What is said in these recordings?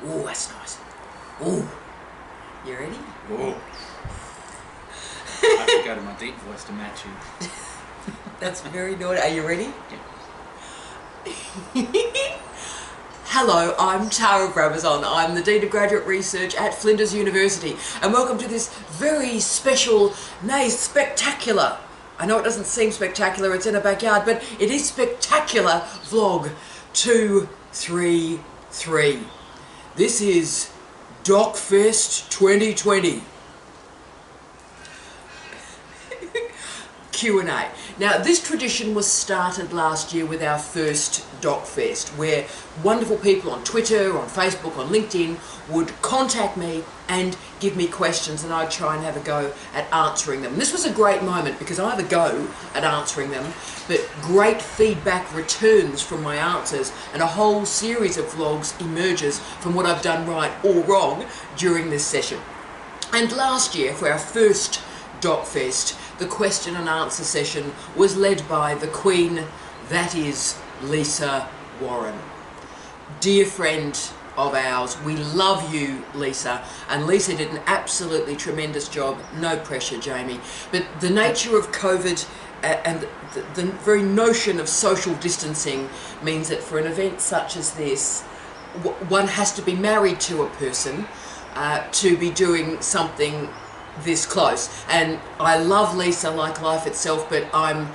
Ooh, that's nice. Ooh. You ready? Ooh. I have to go to my deep voice to match you. That's very naughty. Are you ready? Yeah. Hello, I'm Tara Brabazon. I'm the Dean of Graduate Research at Flinders University, and welcome to this very special, nay, spectacular, I know it doesn't seem spectacular, it's in a backyard, but it is spectacular vlog 233. This is Docfest 2020. Q&A. Now, this tradition was started last year with our first Docfest, where wonderful people on Twitter, on Facebook, on LinkedIn would contact me and give me questions, and I'd try and have a go at answering them. This was a great moment because I have a go at answering them, but great feedback returns from my answers, and a whole series of vlogs emerges from what I've done right or wrong during this session. And last year, for our first Docfest, the question and answer session was led by the Queen, that is Lisa Warren. Dear friend of ours, we love you, Lisa, and Lisa did an absolutely tremendous job. No pressure, Jamie, but the nature of COVID and the very notion of social distancing means that for an event such as this, one has to be married to a person to be doing something this close. And I love Lisa like life itself, but I'm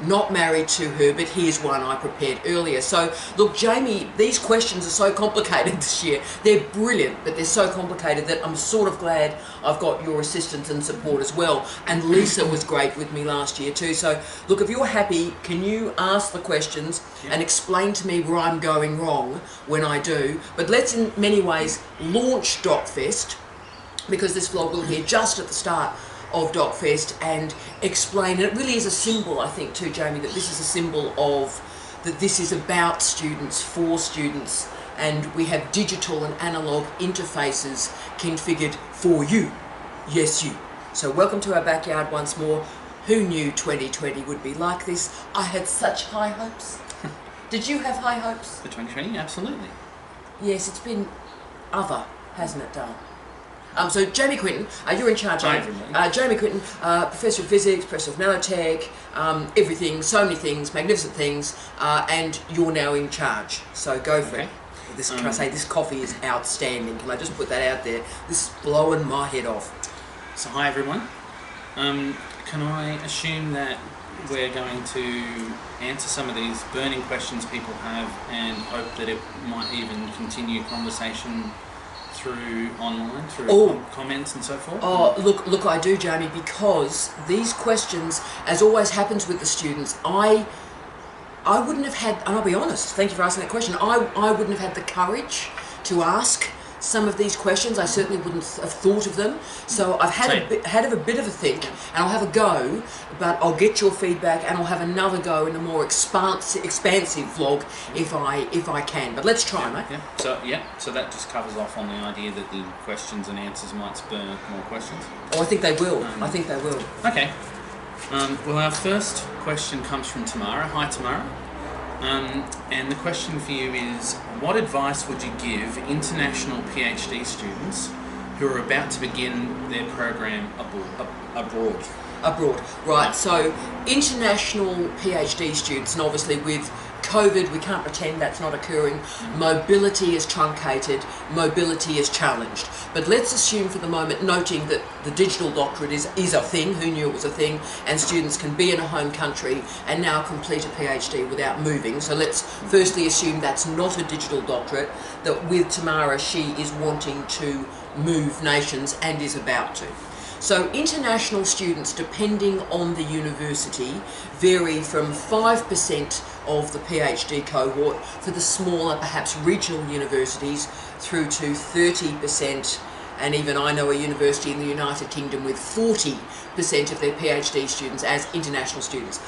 not married to her, but here's one I prepared earlier. So look, Jamie, these questions are so complicated this year. They're brilliant, but they're so complicated that I'm sort of glad I've got your assistance and support as well. And Lisa was great with me last year too. So look, if you're happy, can you ask the questions and explain to me where I'm going wrong when I do? But let's in many ways launch Docfest, because this vlog will be just at the start of Docfest, and explain, and it really is a symbol, I think too, Jamie, that this is a symbol of, that this is about students, for students, and we have digital and analogue interfaces configured for you. Yes, you. So welcome to our backyard once more. Who knew 2020 would be like this? I had such high hopes. Did you have high hopes? For 2020, absolutely. Yes, it's been other, hasn't it, darling? So Jamie Quinton, you're in charge. Jamie Quinton, Professor of Physics, Professor of Nanotech, everything, so many things, magnificent things, and you're now in charge. So go for it. This, can I say, this coffee is outstanding. Can I just put that out there? This is blowing my head off. So hi everyone. Can I assume that we're going to answer some of these burning questions people have, and hope that it might even continue conversation through online, through comments and so forth? Oh, look, I do, Jamie, because these questions, as always happens with the students, I wouldn't have had, and I'll be honest, thank you for asking that question, I wouldn't have had the courage to ask some of these questions. I certainly wouldn't have thought of them. So I've had a bit of a think, and I'll have a go, but I'll get your feedback, and I'll have another go in a more expansive vlog if I can. But let's try, mate. So that just covers off on the idea that the questions and answers might spur more questions. Oh, I think they will. I think they will. Okay. Well, our first question comes from Tamara. Hi, Tamara. And the question for you is, what advice would you give international PhD students who are about to begin their program abroad? Abroad, right. So international PhD students, and obviously with COVID, we can't pretend that's not occurring. Mobility is truncated, mobility is challenged. But let's assume for the moment, noting that the digital doctorate is a thing, who knew it was a thing, and students can be in a home country and now complete a PhD without moving. So let's firstly assume that's not a digital doctorate, that with Tamara, she is wanting to move nations and is about to. So international students, depending on the university, vary from 5% of the PhD cohort for the smaller, perhaps regional universities, through to 30%, and even I know a university in the United Kingdom with 40% of their PhD students as international students.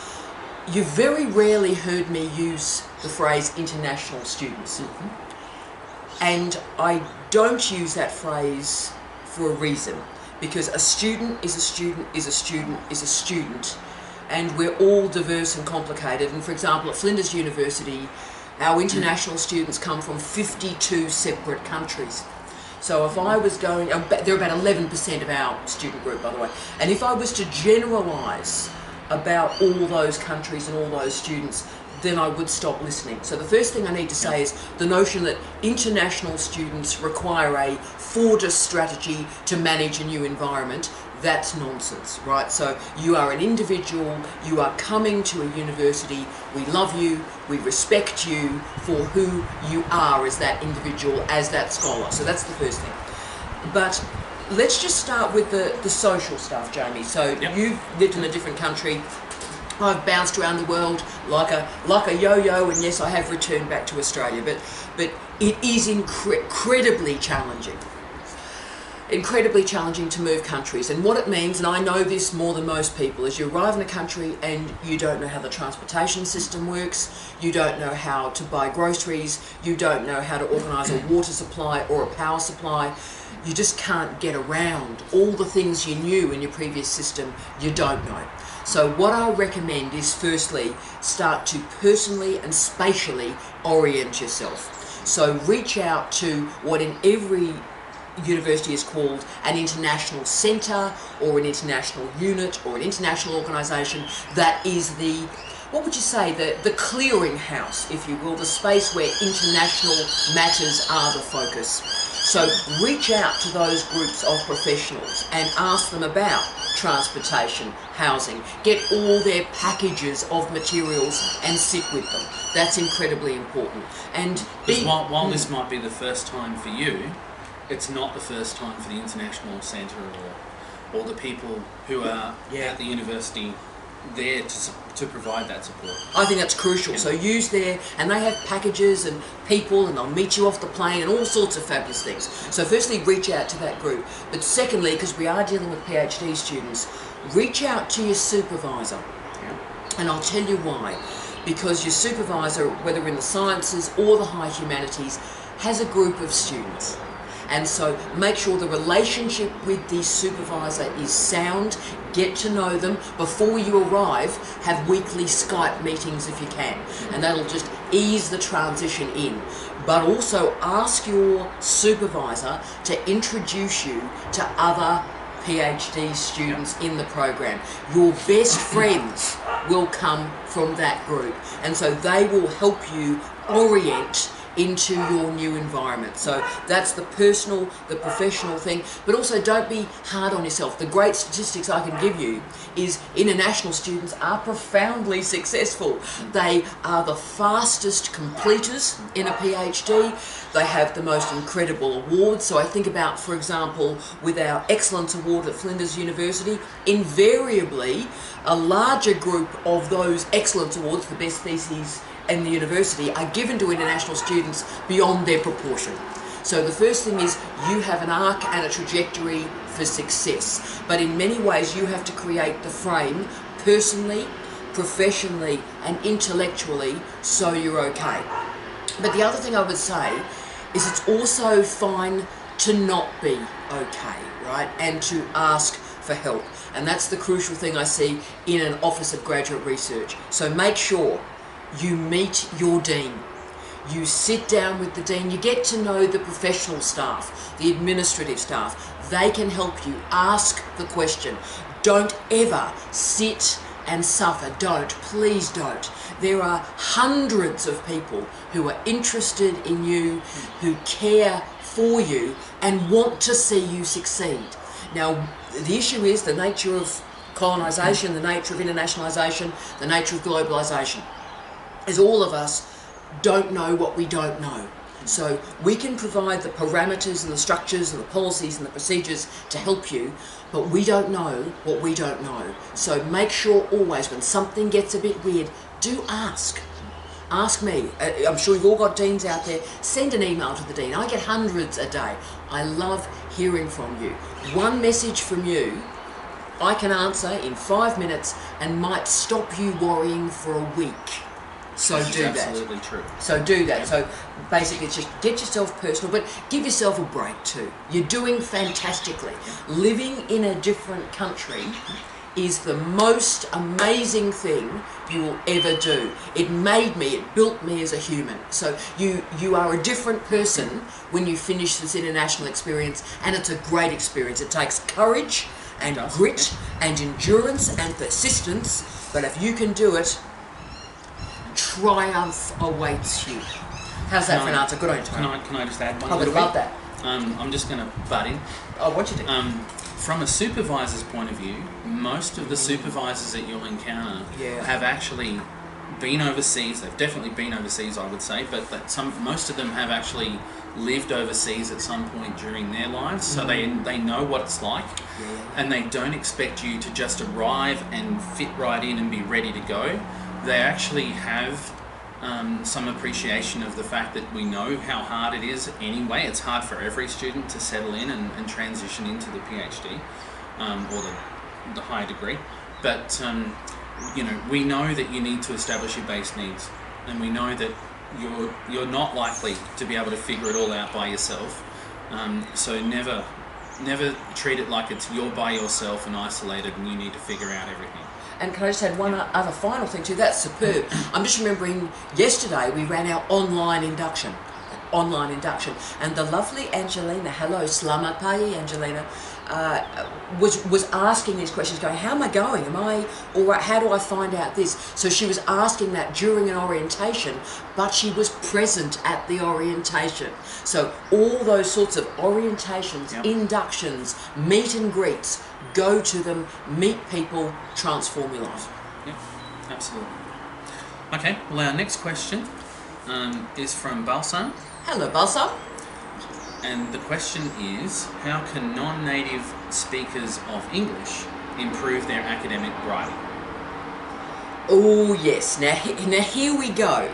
You very rarely heard me use the phrase international students. And I don't use that phrase for a reason. Because a student is a student is a student is a student, and we're all diverse and complicated. And for example, at Flinders University, Our international students come from 52 separate countries. So if I was going, they're about 11% of our student group, by the way, and if I was to generalise about all those countries and all those students, then I would stop listening. So the first thing I need to say is the notion that international students require a Fordist strategy to manage a new environment, that's nonsense, right? So you are an individual, you are coming to a university, we love you, we respect you for who you are as that individual, as that scholar. So that's the first thing. But let's just start with the social stuff, Jamie. So you've lived in a different country. I've bounced around the world like a yo-yo, and yes, I have returned back to Australia, but it is incredibly challenging. Incredibly challenging to move countries, and what it means, and I know this more than most people, is you arrive in a country and you don't know how the transportation system works, you don't know how to buy groceries, you don't know how to organise a water supply or a power supply. You just can't get around all the things you knew in your previous system. You don't know. So what I recommend is, firstly, start to personally and spatially orient yourself. So reach out to what in every university is called an international centre or an international unit or an international organisation that is the, what would you say, the clearinghouse, if you will, the space where international matters are the focus. So reach out to those groups of professionals and ask them about transportation, housing, get all their packages of materials and sit with them. That's incredibly important. And while this might be the first time for you, it's not the first time for the International Centre or the people who are at the university there to provide that support. I think that's crucial. Yeah. So use their, and they have packages and people, and they'll meet you off the plane and all sorts of fabulous things. So firstly, reach out to that group. But secondly, because we are dealing with PhD students, reach out to your supervisor. Yeah. And I'll tell you why. Because your supervisor, whether in the sciences or the high humanities, has a group of students. And so make sure the relationship with the supervisor is sound, get to know them. Before you arrive, have weekly Skype meetings if you can, and that'll just ease the transition in. But also ask your supervisor to introduce you to other PhD students in the program. Your best friends will come from that group, and so they will help you orient into your new environment. So that's the personal, the professional thing, but also don't be hard on yourself. The great statistics I can give you is international students are profoundly successful. They are the fastest completers in a PhD. They have the most incredible awards. So I think about, for example, with our Excellence Award at Flinders University, invariably a larger group of those Excellence Awards for best theses in the university are given to international students beyond their proportion. So the first thing is you have an arc and a trajectory for success, but in many ways you have to create the frame personally, professionally and intellectually so you're okay. But the other thing I would say is it's also fine to not be okay, right? And to ask for help. And that's the crucial thing I see in an Office of Graduate Research. So make sure you meet your dean. You sit down with the dean, you get to know the professional staff, the administrative staff. They can help you. Ask the question. Don't ever sit and suffer. Don't. Please don't. There are hundreds of people who are interested in you, who care for you and want to see you succeed. Now, the issue is the nature of colonisation, the nature of internationalisation, the nature of globalisation. Is all of us don't know what we don't know. So we can provide the parameters and the structures and the policies and the procedures to help you, but we don't know what we don't know. So make sure always when something gets a bit weird, do ask. Ask me. I'm sure you've all got deans out there. Send an email to the dean. I get hundreds a day. I love hearing from you. One message from you I can answer in 5 minutes and might stop you worrying for a week. So do that. Absolutely true. So do that. So basically it's just get yourself personal, but give yourself a break too. You're doing fantastically. Living in a different country is the most amazing thing you will ever do. It made me, it built me as a human. So you are a different person when you finish this international experience, and it's a great experience. It takes courage and grit and endurance and persistence, but if you can do it, triumph awaits you. How's that for an answer? Good on you, Tony. Can I just add one? I would love that. I'm just going to butt in. Oh, what you do? From a supervisor's point of view, most of the supervisors that you'll encounter have actually been overseas. They've definitely been overseas, I would say, but most of them have actually lived overseas at some point during their lives, so they know what it's like, and they don't expect you to just arrive and fit right in and be ready to go. They actually have some appreciation of the fact that we know how hard it is anyway. It's hard for every student to settle in and transition into the PhD or the higher degree. But we know that you need to establish your base needs, and we know that you're not likely to be able to figure it all out by yourself. So never treat it like you're by yourself and isolated and you need to figure out everything. And can I just add one other final thing too? That's superb. I'm just remembering yesterday we ran our online induction, and the lovely Angelina, hello, Selamat Pagi, Angelina, was asking these questions, going, how am I going? Am I all right? How do I find out this? So she was asking that during an orientation, but she was present at the orientation. So all those sorts of orientations, inductions, meet and greets, go to them, meet people, transform your life. Yep, absolutely. Okay, well, our next question is from Brabazon. Hello, Brabazon. And the question is, how can non-native speakers of English improve their academic writing? Oh yes, now here we go.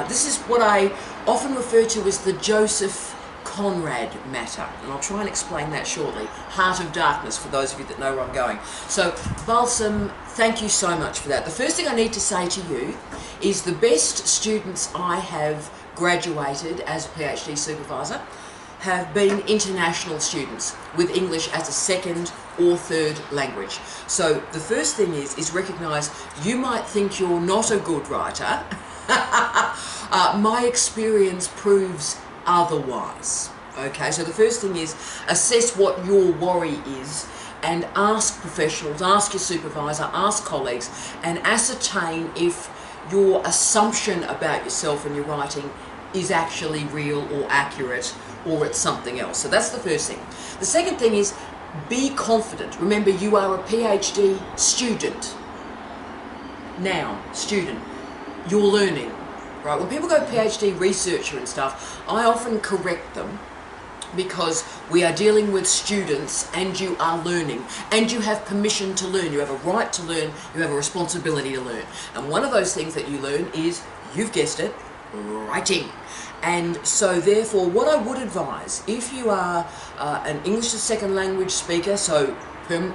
This is what I often refer to as the Joseph Conrad matter, and I'll try and explain that shortly. Heart of Darkness, for those of you that know where I'm going. So, Balsam, thank you so much for that. The first thing I need to say to you is the best students I have graduated as a PhD supervisor have been international students with English as a second or third language. So the first thing is recognise you might think you're not a good writer. My experience proves otherwise. Okay, so the first thing is assess what your worry is and ask professionals, ask your supervisor, ask colleagues, and ascertain if your assumption about yourself and your writing is actually real or accurate, or it's something else. So that's the first thing. The second thing is be confident. Remember, you are a PhD student. Now, student, you're learning. Right? When people go PhD researcher and stuff, I often correct them because we are dealing with students and you are learning and you have permission to learn. You have a right to learn, you have a responsibility to learn. And one of those things that you learn is, you've guessed it, writing. And so therefore what I would advise, if you are an English as a second language speaker, so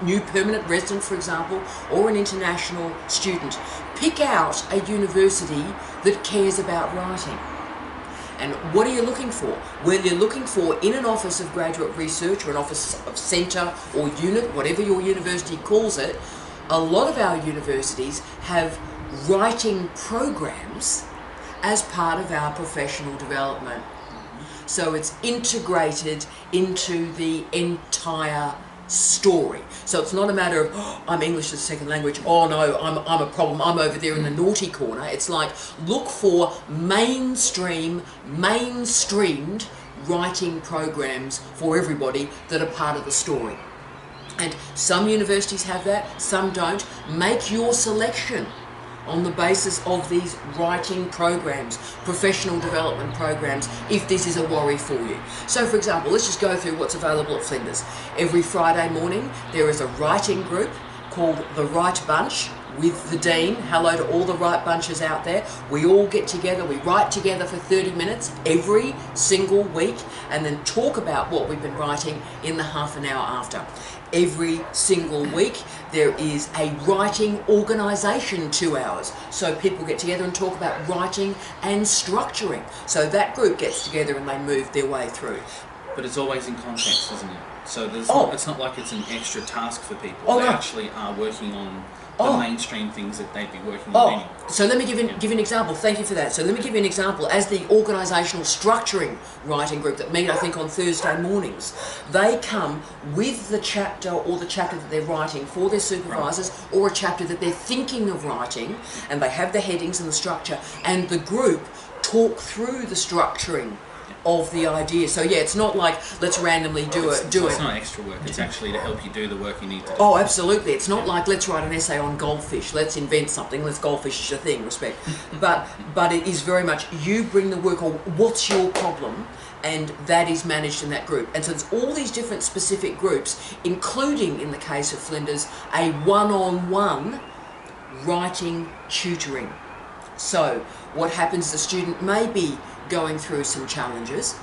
new permanent resident for example, or an international student, pick out a university that cares about writing. And what are you looking for? Well, you're looking for, in an office of graduate research or an office of centre or unit, whatever your university calls it, a lot of our universities have writing programs as part of our professional development. So it's integrated into the entire story. So it's not a matter of, oh, I'm English as a second language, oh no, I'm a problem, I'm over there in the naughty corner. It's like, look for mainstreamed writing programs for everybody that are part of the story. And some universities have that, some don't. Make your selection on the basis of these writing programs, professional development programs, if this is a worry for you. So for example, let's just go through what's available at Flinders. Every Friday morning there is a writing group called The Right Bunch with the Dean. Hello to all the right bunches out there. We all get together, we write together for 30 minutes every single week and then talk about what we've been writing in the half an hour after. Every single week there is a writing organisation 2 hours. So people get together and talk about writing and structuring. So that group gets together and they move their way through. But it's always in context, isn't it? So it's not like it's an extra task for people. Oh, they no. actually are working on the mainstream things that they'd be working on anyway. So let me give you an example. Thank you for that. So let me give you an example. As the organisational structuring writing group that meet, I think, on Thursday mornings, they come with the chapter or the chapter that they're writing for their supervisors, or a chapter that they're thinking of writing, and they have the headings and the structure, and the group talk through the structuring of the idea. So yeah, it's not like let's randomly do it. It's not extra work. It's actually to help you do the work you need to do. Oh, absolutely. It's not like let's write an essay on goldfish. Let's invent something. Let's goldfish is a thing. Respect. But it is very much you bring the work, or what's your problem, and that is managed in that group. And so there's all these different specific groups, including in the case of Flinders, a one-on-one writing tutoring. So what happens? The student may be going through some challenges,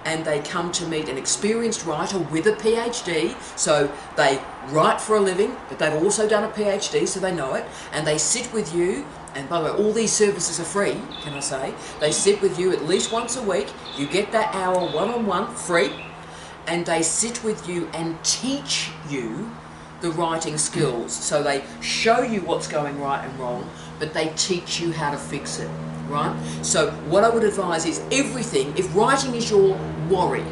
and they come to meet an experienced writer with a PhD, so they write for a living, but they've also done a PhD, so they know it, and they sit with you, and by the way, all these services are free, can I say? They sit with you at least once a week, you get that hour one-on-one free, and they sit with you and teach you the writing skills. So they show you what's going right and wrong, but they teach you how to fix it. Right? So what I would advise is everything, if writing is your worry,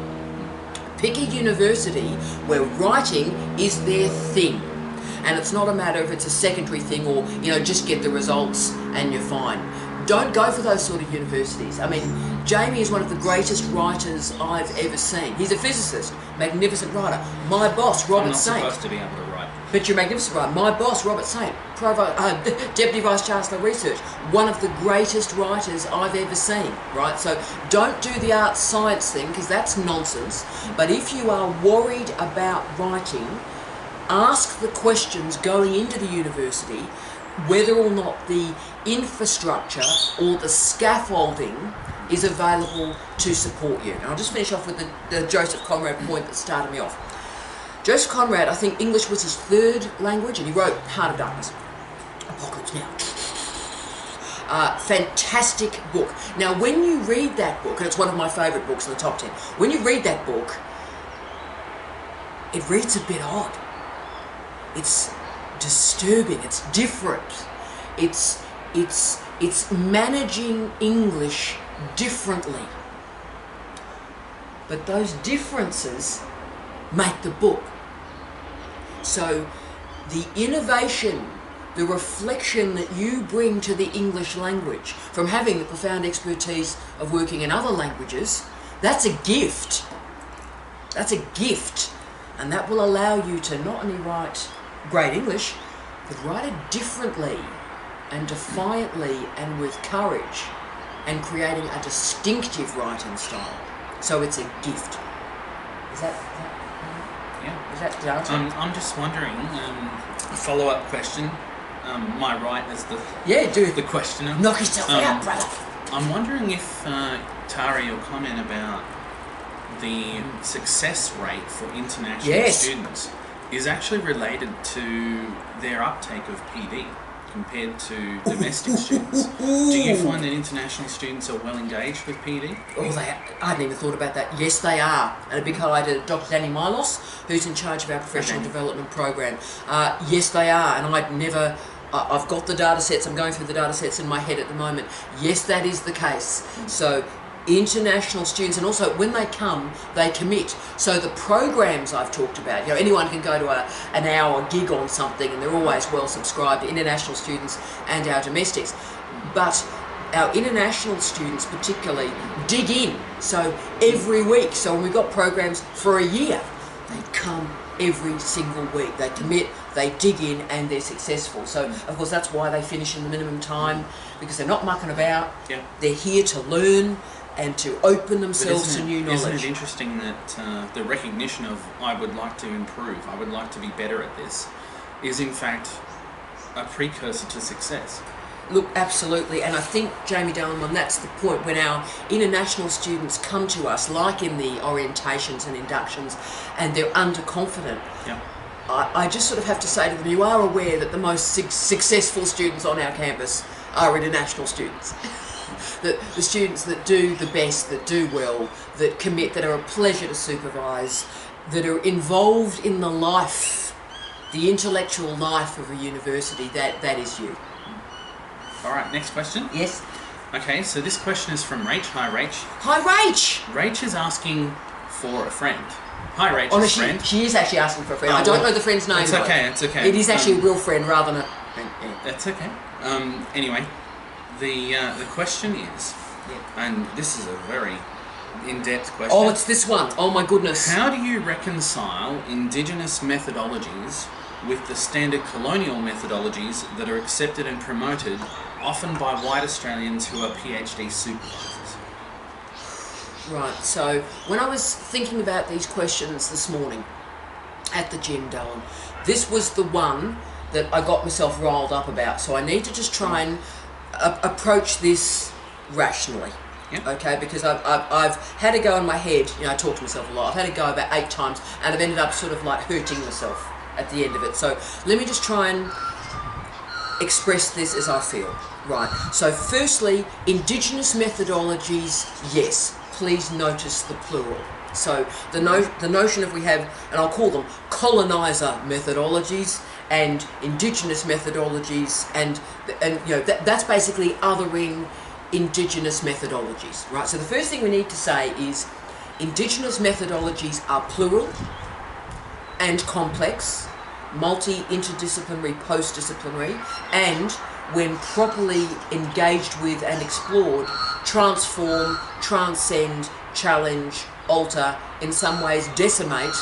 pick a university where writing is their thing. And it's not a matter if it's a secondary thing or, just get the results and you're fine. Don't go for those sort of universities. I mean, Jamie is one of the greatest writers I've ever seen. He's a physicist, magnificent writer. My boss, Robert Saint. I'm not supposed to be able to write. But you're magnificent, right? My boss, Robert Saint, Deputy Vice Chancellor of Research, one of the greatest writers I've ever seen, right? So don't do the art science thing, because that's nonsense. But if you are worried about writing, ask the questions going into the university whether or not the infrastructure or the scaffolding is available to support you. And I'll just finish off with the Joseph Conrad point that started me off. Joseph Conrad, I think English was his third language, and he wrote Heart of Darkness. Apocalypse Now. Fantastic book. Now, when you read that book, and it's one of my favourite books in the top 10, when you read that book, it reads a bit odd. It's disturbing. It's different. It's managing English differently. But those differences make the book. So the innovation, the reflection that you bring to the English language from having the profound expertise of working in other languages, that's a gift. That's a gift. And that will allow you to not only write great English, but write it differently and defiantly and with courage, and creating a distinctive writing style. So it's a gift. Is that yeah. Is that the answer? I'm just wondering, follow-up question. My right as the questioner. Knock yourself out, brother. I'm wondering if, Tara, your comment about the success rate for international students is actually related to their uptake of PD compared to domestic students. Do you find that international students are well engaged with PD? Oh, I hadn't even thought about that. Yes, they are. And a big hi to Dr. Danny Milos, who's in charge of our professional development program. Yes, they are. And I've got the data sets. I'm going through the data sets in my head at the moment. Yes, that is the case. So international students, and also when they come, they commit. So the programs I've talked about, anyone can go to an hour gig on something, and they're always well subscribed, international students and our domestics. But our international students particularly dig in. So every week, so when we've got programs for a year, they come every single week. They commit, they dig in, and they're successful. So of course that's why they finish in the minimum time, because they're not mucking about. Yeah. They're here to learn and to open themselves to new knowledge. Isn't it interesting that the recognition of I would like to improve, I would like to be better at this, is in fact a precursor to success? Look, absolutely, and I think, Jamie Dalman, that's the point. When our international students come to us, like in the orientations and inductions, and they're underconfident, I just sort of have to say to them, you are aware that the most successful students on our campus are international students. the students that do the best, that do well, that commit, that are a pleasure to supervise, that are involved in the life, the intellectual life of a university, that is you. All right, next question. Yes. Okay, so this question is from Rach. Hi, Rach. Hi, Rach. Rach is asking for a friend. Hi, Rach. Oh, no, friend. she is actually asking for a friend. I don't know the friend's name. It's okay. It's okay. It is actually a real friend rather than a. That's okay. Anyway, the question is, and this is a very in-depth question. Oh, it's this one. Oh my goodness. How do you reconcile Indigenous methodologies with the standard colonial methodologies that are accepted and promoted, often by white Australians who are PhD supervisors? Right, so when I was thinking about these questions this morning at the gym, Dylan, this was the one that I got myself riled up about. So I need to just try and approach this rationally. Yep. Okay, because I've had to go in my head, I talk to myself a lot, I've had to go about 8 times and I've ended up sort of like hurting myself at the end of it. So let me just try and express this as I feel. Right, so firstly, Indigenous methodologies, yes, please notice the plural. So the notion of we have, and I'll call them colonizer methodologies and Indigenous methodologies, and that's basically othering Indigenous methodologies, right? So the first thing we need to say is Indigenous methodologies are plural and complex, multi-interdisciplinary, post-disciplinary, and when properly engaged with and explored, transform, transcend, challenge, alter, in some ways decimate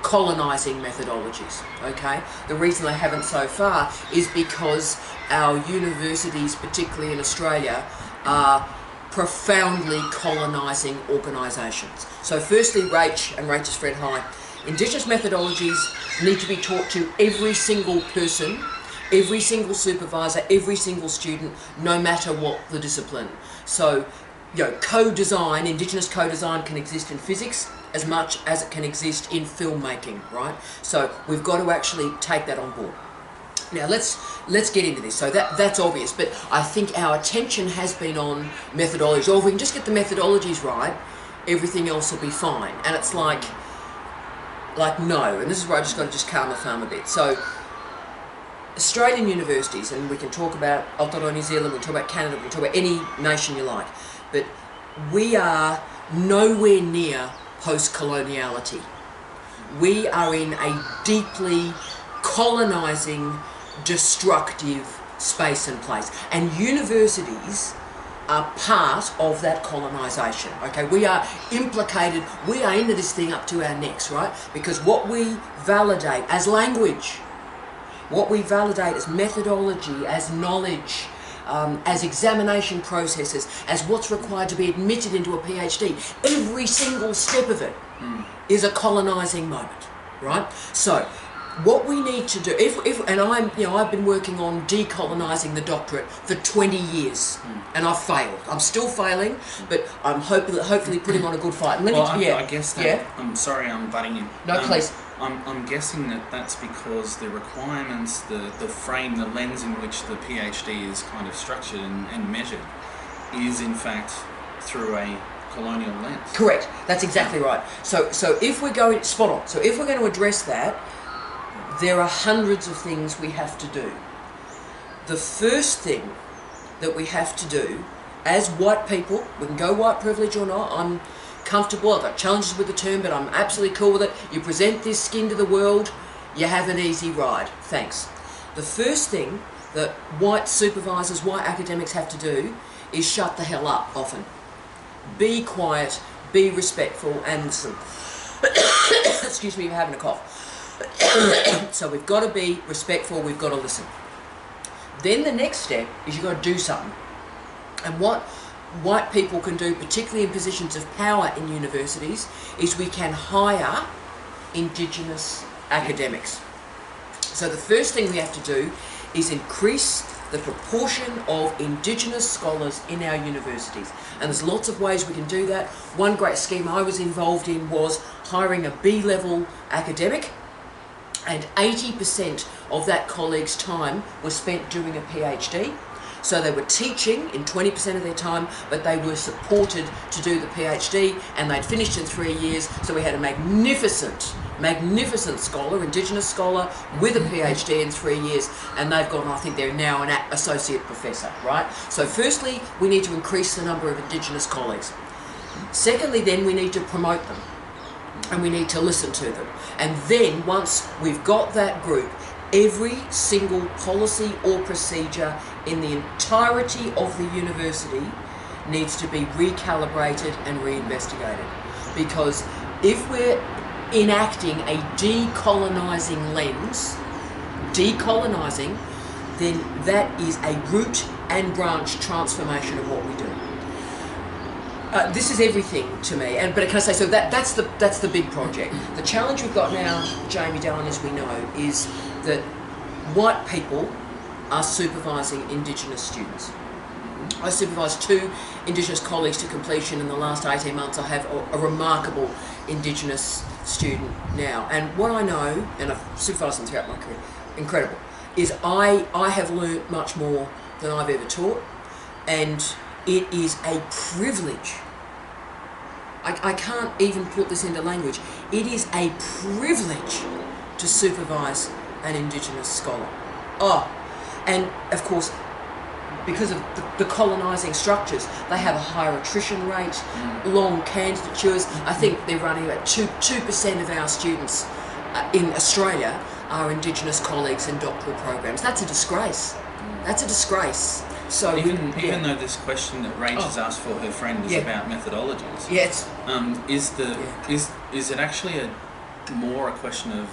colonising methodologies, okay? The reason they haven't so far is because our universities, particularly in Australia, are profoundly colonising organisations. So firstly, Rach and Rach's friend, hi. Indigenous methodologies need to be taught to every single person, every single supervisor, every single student, no matter what the discipline. So, co-design, Indigenous co-design can exist in physics as much as it can exist in filmmaking, right? So we've got to actually take that on board. Now let's get into this. So that's obvious, but I think our attention has been on methodologies. Or if we can just get the methodologies right, everything else will be fine. And it's like no, and this is where I just got to just calm the farm a bit. So Australian universities, and we can talk about Aotearoa New Zealand, we can talk about Canada, we can talk about any nation you like, but we are nowhere near post-coloniality. We are in a deeply colonising, destructive space and place. And universities are part of that colonisation, okay? We are implicated, we are into this thing up to our necks, right? Because what we validate as language, what we validate as methodology, as knowledge, as examination processes, as what's required to be admitted into a PhD, every single step of it is a colonising moment, right? So what we need to do, and I've been working on decolonising the doctorate for 20 years, and I've failed. I'm still failing, but I'm hopefully putting on a good fight. And I guess that. I'm sorry, I'm butting in. No, please. I'm guessing that's because the requirements, the frame, the lens in which the PhD is kind of structured and measured is in fact through a colonial lens. Correct. That's exactly right. So if we're going spot on. So if we're going to address that, there are hundreds of things we have to do. The first thing that we have to do as white people, we can go white privilege or not, I'm comfortable, I've got challenges with the term, but I'm absolutely cool with it. You present this skin to the world, you have an easy ride. Thanks. The first thing that white supervisors, white academics have to do is shut the hell up often. Be quiet, be respectful, and listen. Excuse me, I'm having a cough. So we've got to be respectful, we've got to listen. Then the next step is you've got to do something. And what white people can do, particularly in positions of power in universities, is we can hire Indigenous academics. So the first thing we have to do is increase the proportion of Indigenous scholars in our universities. And there's lots of ways we can do that. One great scheme I was involved in was hiring a B-level academic, and 80% of that colleague's time was spent doing a PhD. So they were teaching in 20% of their time, but they were supported to do the PhD, and they'd finished in 3 years. So we had a magnificent scholar, Indigenous scholar, with a PhD in 3 years, and they've gone, I think they're now an associate professor, right? So firstly, we need to increase the number of Indigenous colleagues. Secondly, then we need to promote them, and we need to listen to them. And then once we've got that group, every single policy or procedure in the entirety of the university needs to be recalibrated and reinvestigated. Because if we're enacting a decolonising lens, then that is a root and branch transformation of what we do. This is everything to me, but can I say, so that's the big project. The challenge we've got now, Jamie Dallin, as we know, is that white people are supervising Indigenous students. I supervised 2 Indigenous colleagues to completion in the last 18 months. I have a remarkable Indigenous student now, and what I know, and I've supervised them throughout my career, incredible, is I have learnt much more than I've ever taught, and it is a privilege. I can't even put this into language. It is a privilege to supervise an Indigenous scholar. And of course, because of the colonising structures, they have a higher attrition rate, long candidatures. I think they're running about 2% of our students in Australia are Indigenous colleagues in doctoral programs. That's a disgrace. That's a disgrace. So even though this question that Rachel's asked for her friend is about methodologies, is it actually more a question of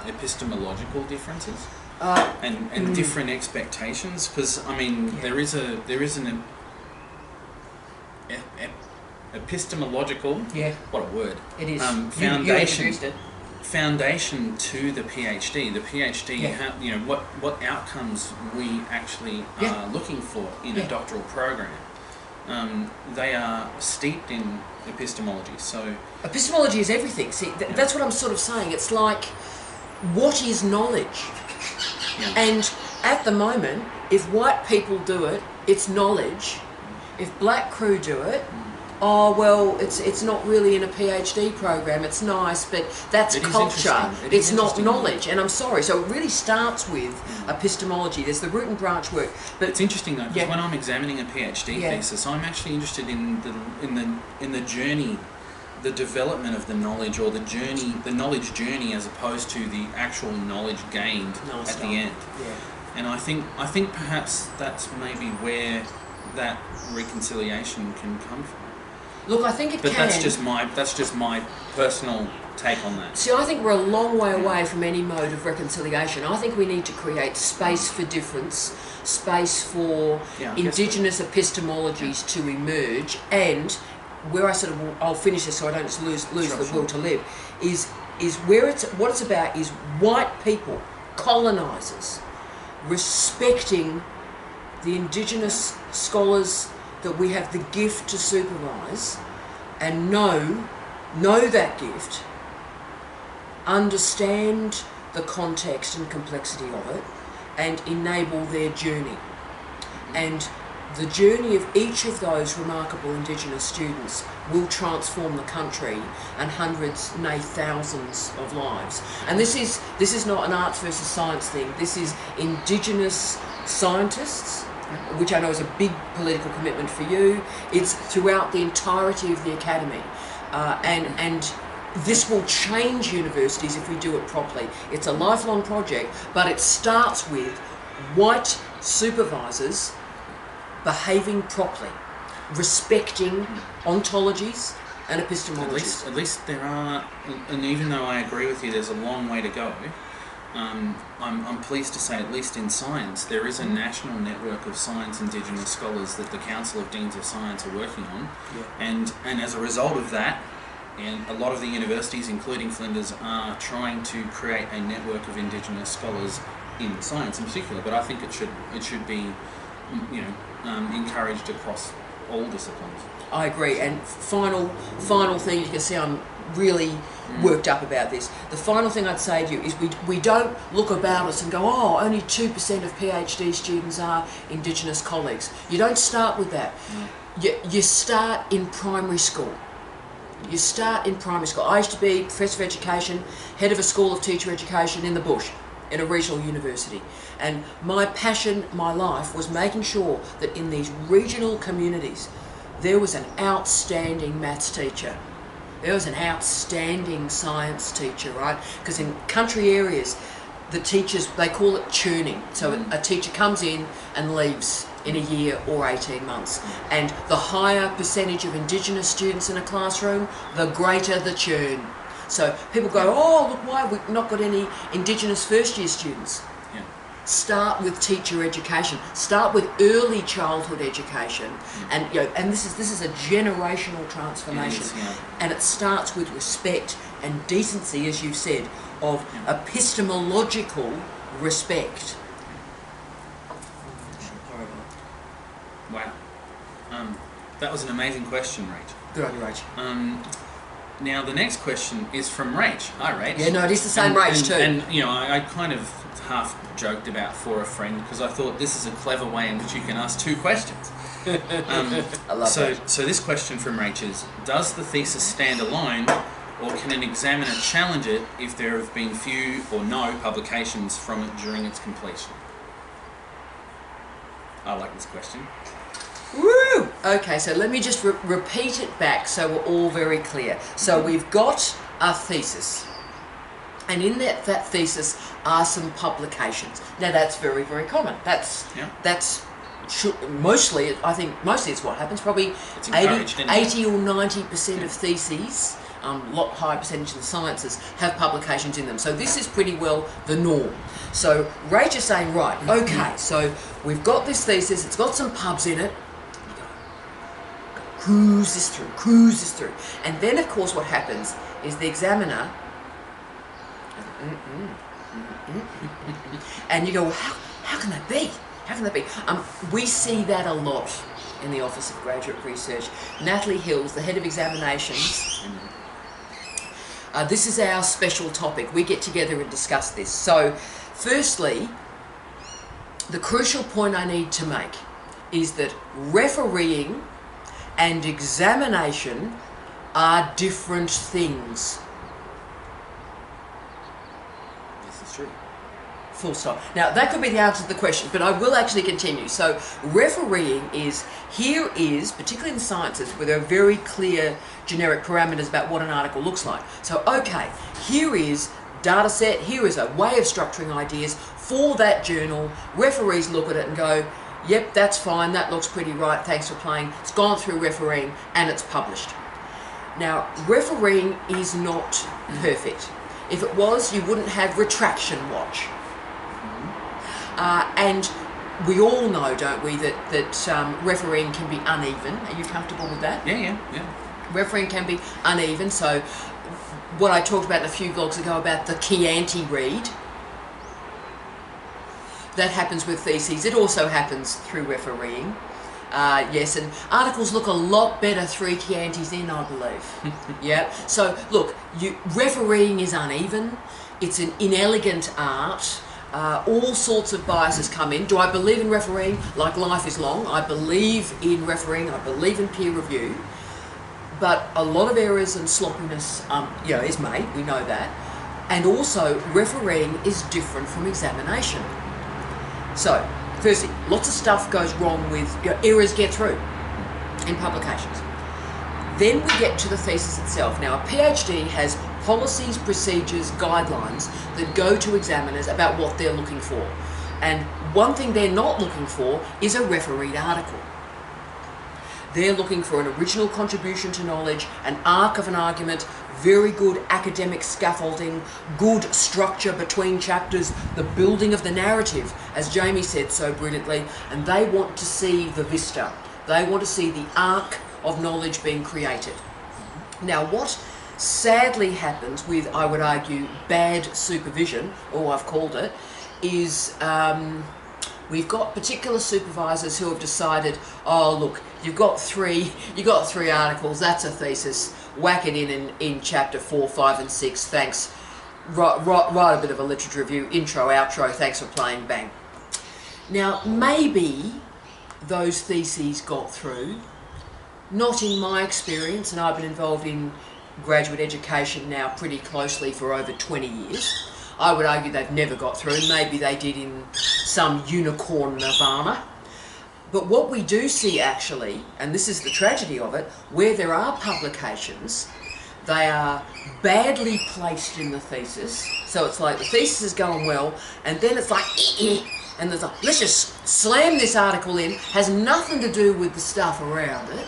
epistemological differences and different expectations? Because I mean, there is an epistemological what a word it is foundation to the PhD. The PhD, what outcomes we actually are looking for in a doctoral program. They are steeped in epistemology. So epistemology is everything. See, that's what I'm sort of saying. It's like, what is knowledge? And at the moment, if white people do it, it's knowledge. If black crew do it, it's not really in a PhD program. It's nice, but that's culture. It's not knowledge. And I'm sorry. So it really starts with epistemology. There's the root and branch work. But it's interesting though, because when I'm examining a PhD thesis, I'm actually interested in the journey, the development of the knowledge, or the knowledge journey, as opposed to the actual knowledge gained at the end. And I think perhaps that's maybe where that reconciliation can come from. Look, I think it can. But that's just my personal take on that. See, I think we're a long way away from any mode of reconciliation. I think we need to create space for difference, space for Indigenous epistemologies to emerge, and where I'll finish this so I don't just lose the will to live, is where what it's about is white people, colonisers, respecting the Indigenous scholars that we have the gift to supervise, and know that gift, understand the context and complexity of it, and enable their journey. And the journey of each of those remarkable Indigenous students will transform the country and hundreds, nay thousands of lives. And this is not an arts versus science thing. This is Indigenous scientists, which I know is a big political commitment for you. It's throughout the entirety of the academy. And this will change universities if we do it properly. It's a lifelong project, but it starts with white supervisors behaving properly, respecting ontologies and epistemologies. At least there are, and even though I agree with you, there's a long way to go. I'm pleased to say, at least in science, there is a national network of science Indigenous scholars that the Council of Deans of Science are working on, and as a result of that, and a lot of the universities, including Flinders, are trying to create a network of Indigenous scholars in science in particular. But I think it should be encouraged across all disciplines. I agree. And final thing, you can see I'm really worked up about this. The final thing I'd say to you is we don't look about us and go, oh, only 2% of PhD students are Indigenous colleagues. You don't start with that. You start in primary school. You start in primary school. I used to be Professor of Education, head of a school of teacher education in the bush, in a regional university. And my passion, my life, was making sure that in these regional communities there was an outstanding maths teacher. There was an outstanding science teacher, right? Because in country areas, the teachers, they call it churning. So a teacher comes in and leaves in a year or 18 months. And the higher percentage of Indigenous students in a classroom, the greater the churn. So people go, oh, look, why have we not got any Indigenous first-year students? Yeah. Start with teacher education. Start with early childhood education, and and this is a generational transformation. It is, yeah. And it starts with respect and decency, as you've said, of epistemological respect. Wow. That was an amazing question, Rach. Good on you, Rach. Now the next question is from Rach. Hi, Rach. Yeah, no, it is the same Rach too. And I kind of half joked about for a friend because I thought this is a clever way in which you can ask two questions. I love that. So this question from Rach is: does the thesis stand alone, or can an examiner challenge it if there have been few or no publications from it during its completion? I like this question. Woo! Okay, so let me just repeat it back so we're all very clear. So we've got a thesis, and in that thesis are some publications. Now that's very, very common. That's mostly, I think mostly it's what happens. Probably 80 or 90% of theses, a lot higher percentage in the sciences, have publications in them. So this is pretty well the norm. So Rach is saying, right, okay, so we've got this thesis, it's got some pubs in it. Cruise this through. And then, of course, what happens is the examiner, and you go, well, how can that be? How can that be? We see that a lot in the Office of Graduate Research. Natalie Hills, the head of examinations, this is our special topic. We get together and discuss this. So, firstly, the crucial point I need to make is that refereeing and examination are different things. This is true. Full stop. Now, that could be the answer to the question, but I will actually continue. So, refereeing is, particularly in the sciences, where there are very clear generic parameters about what an article looks like. So, okay, here is data set, here is a way of structuring ideas for that journal. Referees look at it and go, yep, that's fine, that looks pretty right, thanks for playing. It's gone through refereeing and it's published. Now, refereeing is not perfect. If it was, you wouldn't have retraction watch. And we all know, don't we, that refereeing can be uneven. Are you comfortable with that? Yeah. Refereeing can be uneven, so what I talked about a few vlogs ago about the Chianti read, that happens with theses. It also happens through refereeing. Yes, and articles look a lot better 3 Chiantis in, I believe. Yeah. So look, refereeing is uneven. It's an inelegant art. All sorts of biases come in. Do I believe in refereeing? Like life is long. I believe in refereeing. I believe in peer review. But a lot of errors and sloppiness, is made. We know that. And also, refereeing is different from examination. So, firstly, lots of stuff goes wrong with, errors get through in publications. Then we get to the thesis itself. Now, a PhD has policies, procedures, guidelines that go to examiners about what they're looking for. And one thing they're not looking for is a refereed article. They're looking for an original contribution to knowledge, an arc of an argument, very good academic scaffolding, good structure between chapters, the building of the narrative, as Jamie said so brilliantly, and they want to see the vista. They want to see the arc of knowledge being created. Now, what sadly happens with, I would argue, bad supervision, or I've called it, is we've got particular supervisors who have decided, oh look, you've got three articles, that's a thesis, whack it in chapter 4, 5 and 6, thanks, write a bit of a literature review, intro, outro, thanks for playing, bang. Now maybe those theses got through, not in my experience, and I've been involved in graduate education now pretty closely for over 20 years. I would argue they've never got through. Maybe they did in some unicorn nirvana. But what we do see actually, and this is the tragedy of it, where there are publications, they are badly placed in the thesis. So it's like the thesis is going well, and then it's like, and there's like, let's just slam this article in, has nothing to do with the stuff around it.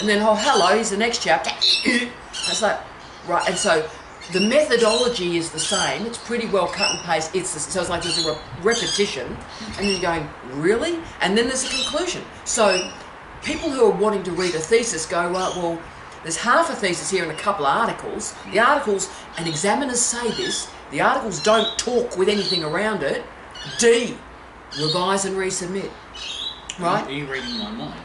And then, oh, hello, here's the next chapter. It's like, right, and so the methodology is the same. It's pretty well cut and paste. So it's like there's a repetition, and you're going, really? And then there's a conclusion. So people who are wanting to read a thesis go, right, well, there's half a thesis here and a couple of articles. The articles, and examiners say this, the articles don't talk with anything around it. D, revise and resubmit. Right? Are you reading my mind?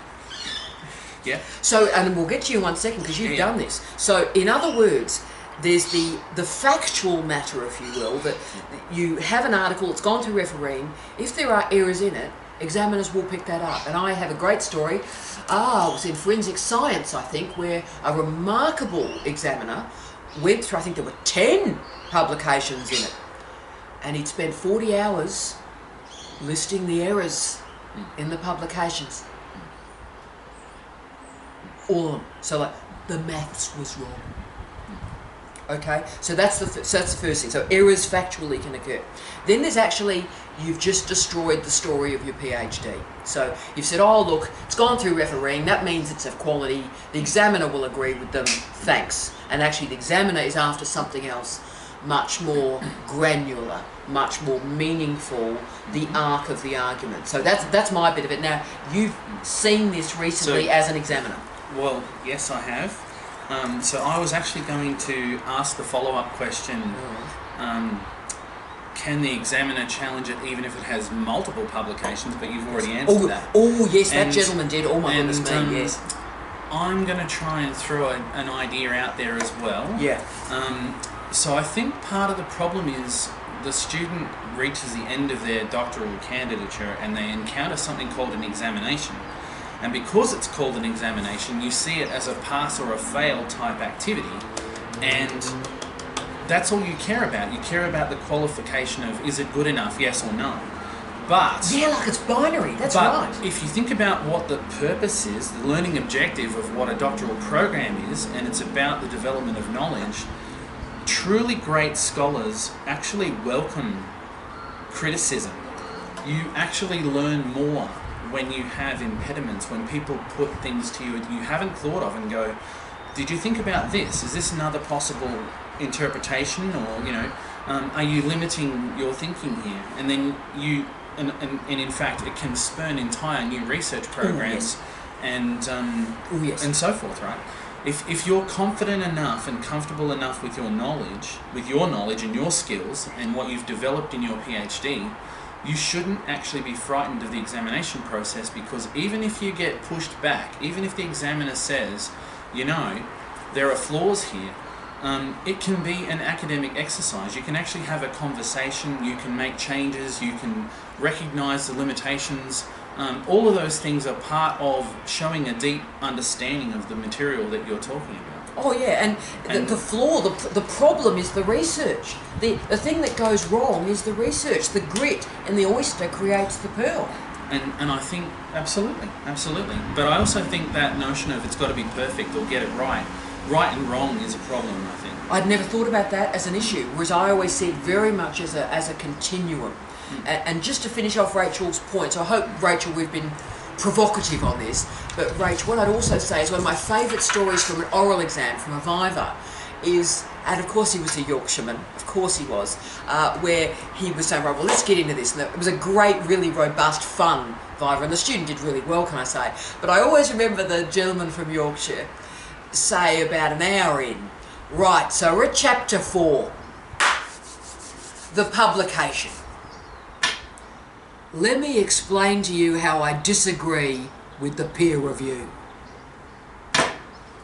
Yeah. So, and we'll get to you in 1 second because you've done this. So, in other words, there's the factual matter, if you will, that you have an article, it's gone through refereeing. If there are errors in it, examiners will pick that up. And I have a great story. It was in forensic science, I think, where a remarkable examiner went through, I think there were 10 publications in it. And he'd spent 40 hours listing the errors in the publications. All of them. So like, the maths was wrong. Okay, so that's the first thing. So errors factually can occur. Then there's actually, you've just destroyed the story of your PhD. So you've said, oh look, it's gone through refereeing, that means it's of quality, the examiner will agree with them, thanks. And actually the examiner is after something else, much more granular, much more meaningful, the arc of the argument. So that's my bit of it. Now, you've seen this recently as an examiner. Well, yes, I have. So I was actually going to ask the follow-up question, can the examiner challenge it even if it has multiple publications, but you've already answered that. Oh, yes, that gentleman did. Oh my goodness me, yes. I'm going to try and throw an idea out there as well. Yeah. So I think part of the problem is the student reaches the end of their doctoral candidature and they encounter something called an examination. And because it's called an examination, you see it as a pass or a fail type activity, and that's all you care about. You care about the qualification of, is it good enough, yes or no. But yeah, like it's binary, that's right. If you think about what the purpose is, the learning objective of what a doctoral program is, and it's about the development of knowledge, truly great scholars actually welcome criticism. You actually learn more when you have impediments, when people put things to you you haven't thought of and go, did you think about this? Is this another possible interpretation? Or, you know, are you limiting your thinking here? And then you, and in fact, it can spurn entire new research programs and so forth, right? If you're confident enough and comfortable enough with your knowledge and your skills and what you've developed in your PhD, you shouldn't actually be frightened of the examination process, because even if you get pushed back, even if the examiner says, you know, there are flaws here, it can be an academic exercise. You can actually have a conversation, you can make changes, you can recognize the limitations. All of those things are part of showing a deep understanding of the material that you're talking about. Oh yeah, and the flaw, the problem is the research. The thing that goes wrong is the research. The grit in the oyster creates the pearl. And I think, absolutely. But I also think that notion of it's got to be perfect or get it right and wrong is a problem, I think. I'd never thought about that as an issue, whereas I always see it very much as a continuum. And just to finish off Rachel's point, so I hope, Rachel, we've been provocative on this, but Rach, what I'd also say is one of my favourite stories from an oral exam, from a viva, is, and of course he was a Yorkshireman, of course he was, where he was saying, right, well, let's get into this. And it was a great, really robust, fun viva, and the student did really well, can I say. But I always remember the gentleman from Yorkshire say about an hour in, right, so we're at chapter 4, the publication. let me explain to you how I disagree with the peer review.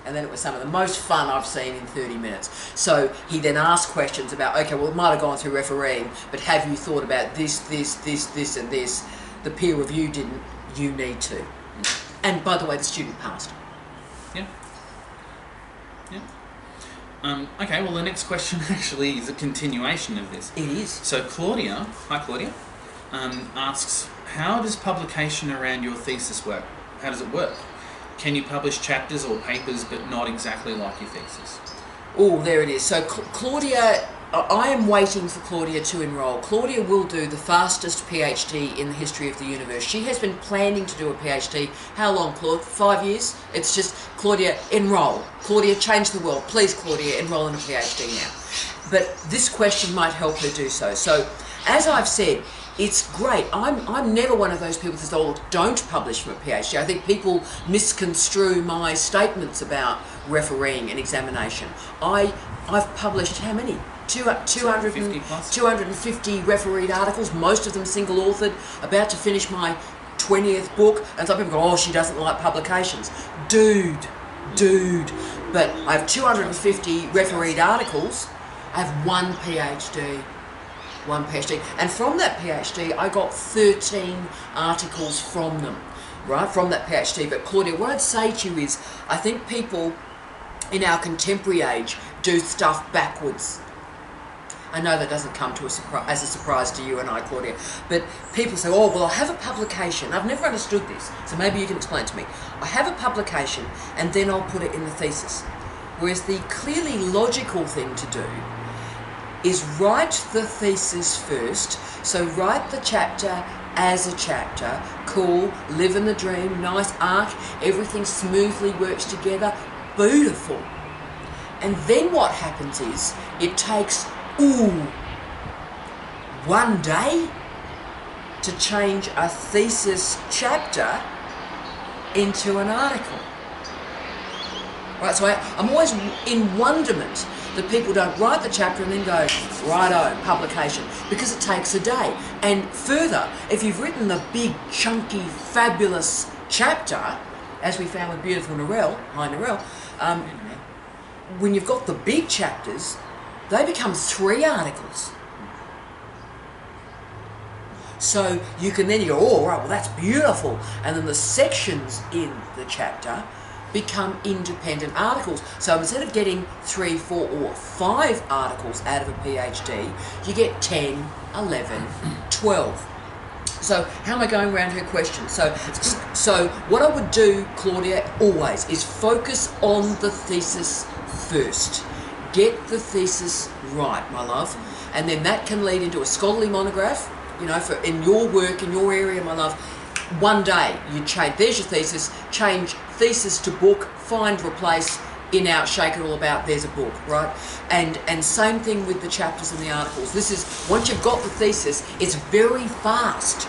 And then it was some of the most fun I've seen in 30 minutes. So he then asked questions about, okay, well, it might have gone through refereeing, but have you thought about this, and this? The peer review didn't, you need to. And by the way, the student passed. Yeah. Okay, well, the next question actually is a continuation of this. It is. So Claudia, hi Claudia, asks, how does publication around your thesis work? How does it work? Can you publish chapters or papers but not exactly like your thesis? Oh, there it is. So Claudia, I am waiting for Claudia to enrol. Claudia will do the fastest PhD in the history of the universe. She has been planning to do a PhD. How long, Claude? 5 years? It's just, Claudia, enrol. Claudia, change the world. Please, Claudia, enrol in a PhD now. But this question might help her do so. So, as I've said, it's great. I'm never one of those people that says, oh, don't publish from a PhD. I think people misconstrue my statements about refereeing and examination. I've published how many? 250 refereed articles, most of them single-authored, about to finish my 20th book, and some people go, oh, she doesn't like publications. Dude. But I have 250 refereed articles, I have one PhD. And from that PhD, I got 13 articles from them, right, from that PhD. But Claudia, what I'd say to you is, I think people in our contemporary age do stuff backwards. I know that doesn't come to as a surprise to you and I, Claudia, but people say, oh, well, I have a publication. I've never understood this, so maybe you can explain to me. I have a publication, and then I'll put it in the thesis. Whereas the clearly logical thing to do is write the thesis first. So write the chapter as a chapter, cool, living the dream, nice arc, everything smoothly works together, beautiful. And then what happens is, it takes, 1 day to change a thesis chapter into an article. Right, so I'm always in wonderment that people don't write the chapter and then go, righto, publication, because it takes a day. And further, if you've written the big, chunky, fabulous chapter, as we found with beautiful Narelle, hi Narelle, when you've got the big chapters, they become 3 articles. So you can then go, oh, right, well, that's beautiful. And then the sections in the chapter become independent articles. So instead of getting 3, 4, or 5 articles out of a PhD, you get 10, 11, 12. So how am I going around her question? So what I would do, Claudia, always is focus on the thesis first. Get the thesis right, my love. And then that can lead into a scholarly monograph, you know, for in your work, in your area, my love. 1 day, you change, there's your thesis, change thesis to book, find, replace, in, out, shake it all about, there's a book, right? And same thing with the chapters and the articles. This is, once you've got the thesis, it's very fast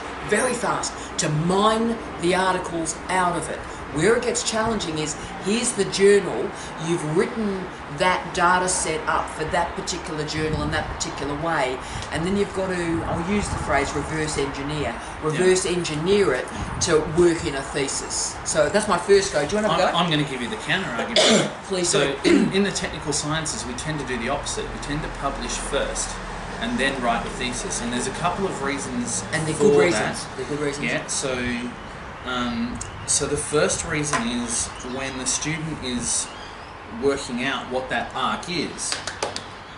to mine the articles out of it. Where it gets challenging is, here's the journal, you've written that data set up for that particular journal in that particular way, and then you've got to, I'll use the phrase reverse engineer it to work in a thesis. So that's my first go. Do you want to go? I'm going to give you the counter argument. Please so do. in the technical sciences, we tend to do the opposite. We tend to publish first and then write the thesis. And there's a couple of reasons and they're for good reasons. that. They're good reasons. Yeah, so the first reason is when the student is working out what that arc is,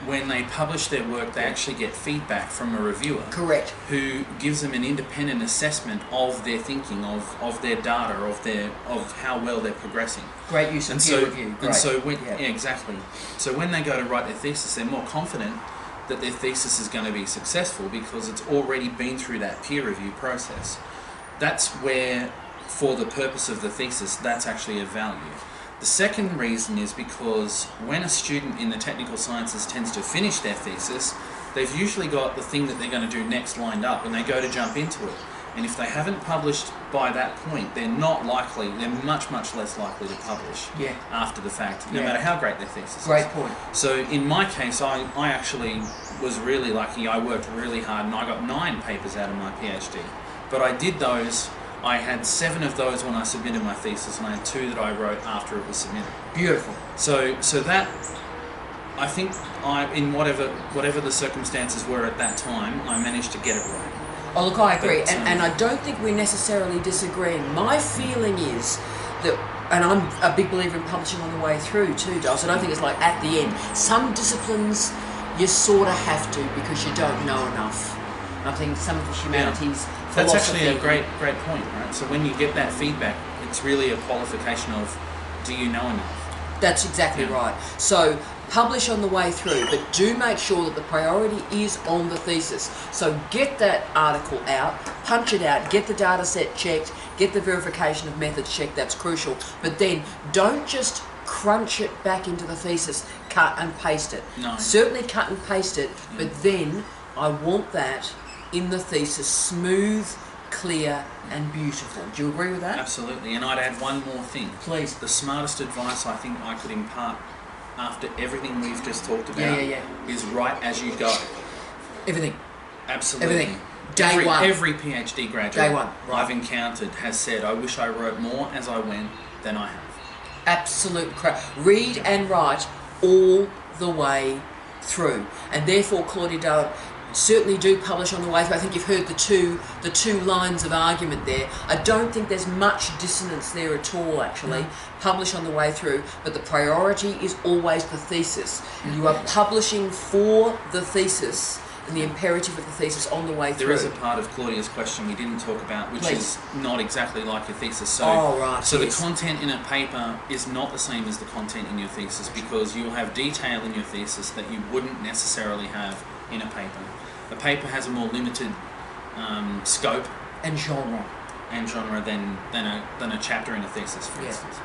when they publish their work, they actually get feedback from a reviewer. Correct. Who gives them an independent assessment of their thinking, of their data, of how well they're progressing. Great use of peer review. Great. And so yeah, exactly. So when they go to write their thesis, they're more confident that their thesis is going to be successful because it's already been through that peer review process. That's where, for the purpose of the thesis, that's actually of value. The second reason is because when a student in the technical sciences tends to finish their thesis, they've usually got the thing that they're going to do next lined up and they go to jump into it. And if they haven't published by that point, they're much less likely to publish after the fact, no matter how great their thesis is. Great point. So in my case, I actually was really lucky. I worked really hard and I got 9 papers out of my PhD. But I did those. I had 7 of those when I submitted my thesis, and I had 2 that I wrote after it was submitted. Beautiful. So that, I think, in whatever the circumstances were at that time, I managed to get it right. Oh, look, I agree, But, and I don't think we necessarily disagree. My feeling is that, and I'm a big believer in publishing on the way through too, Giles. I don't think it's like at the end. Some disciplines you sort of have to because you don't know enough. I think some of the humanities, That's philosophy, actually a great point, right? So when you get that feedback, it's really a qualification of, do you know enough? That's exactly right. So publish on the way through, but do make sure that the priority is on the thesis. So get that article out, punch it out, get the data set checked, get the verification of methods checked, that's crucial. But then don't just crunch it back into the thesis, cut and paste it. No. Certainly cut and paste it, but then I want that in the thesis, smooth, clear and beautiful. Do you agree with that? Absolutely. And I'd add one more thing. Please. The smartest advice I think I could impart after everything we've just talked about is write as you go. Everything. Absolutely. Everything. Day one. Every PhD graduate Day one, right. I've encountered has said, I wish I wrote more as I went than I have. Absolute crap. Read and write all the way through. And therefore, Claudia Dale, certainly do publish on the way through. I think you've heard the two lines of argument there. I don't think there's much dissonance there at all, actually. Publish on the way through, but the priority is always the thesis. You are publishing for the thesis and the imperative of the thesis on the way through. There is a part of Claudia's question we didn't talk about, which is not exactly like your thesis. So, the content in a paper is not the same as the content in your thesis, because you'll have detail in your thesis that you wouldn't necessarily have in a paper. A paper has a more limited scope and genre than a chapter in a thesis, for instance.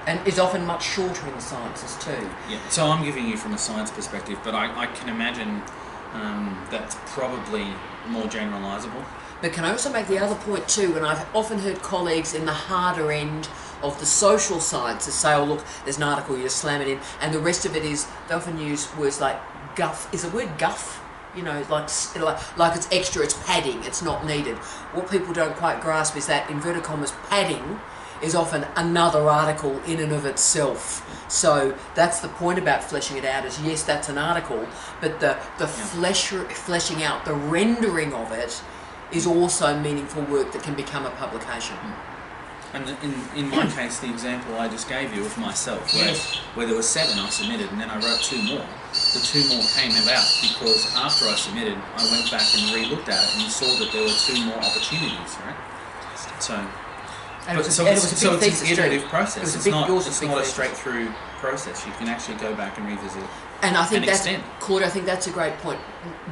And is often much shorter in the sciences too. Yeah. So I'm giving you from a science perspective, but I can imagine that's probably more generalisable. But can I also make the other point too, and I've often heard colleagues in the harder end of the social sciences say, oh look, there's an article, you just slam it in, and the rest of it is, they often use words like guff. Is the word guff? You know, like it's extra, it's padding, it's not needed. What people don't quite grasp is that, inverted commas, padding is often another article in and of itself. So that's the point about fleshing it out, is yes, that's an article, but the fleshing out, the rendering of it is also meaningful work that can become a publication. And in my case, the example I just gave you of myself, where there were 7 I submitted and then I wrote 2 more. The 2 more came about because after I submitted, I went back and re-looked at it and saw that there were 2 more opportunities, right? So, it's an iterative process. It's not a straight-through process. You can actually go back and revisit it. And I think extend. Claudia, I think that's a great point.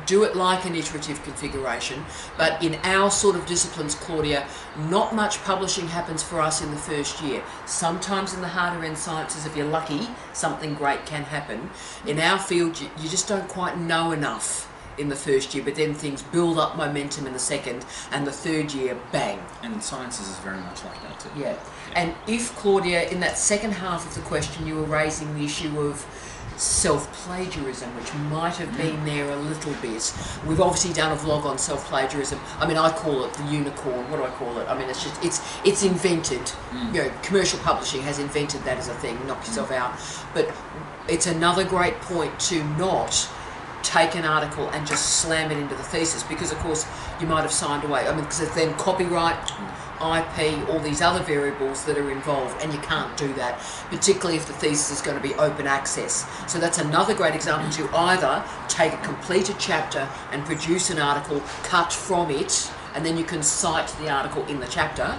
Do it like an iterative configuration, but in our sort of disciplines, Claudia, not much publishing happens for us in the first year. Sometimes in the harder end sciences, if you're lucky, something great can happen. In our field, you just don't quite know enough in the first year, but then things build up momentum in the second, and the third year, bang. And sciences is very much like that too. Yeah. And if, Claudia, in that second half of the question, you were raising the issue of self-plagiarism, which might have been there a little bit. We've obviously done a vlog on self-plagiarism. I mean, I call it the unicorn. What do I call it? I mean, it's invented. You know, commercial publishing has invented that as a thing. Knock yourself out. But it's another great point to not take an article and just slam it into the thesis, because of course you might have signed away. I mean, because it's then copyright, IP, all these other variables that are involved, and you can't do that, particularly if the thesis is going to be open access. So that's another great example to either take a completed chapter and produce an article cut from it, and then you can cite the article in the chapter,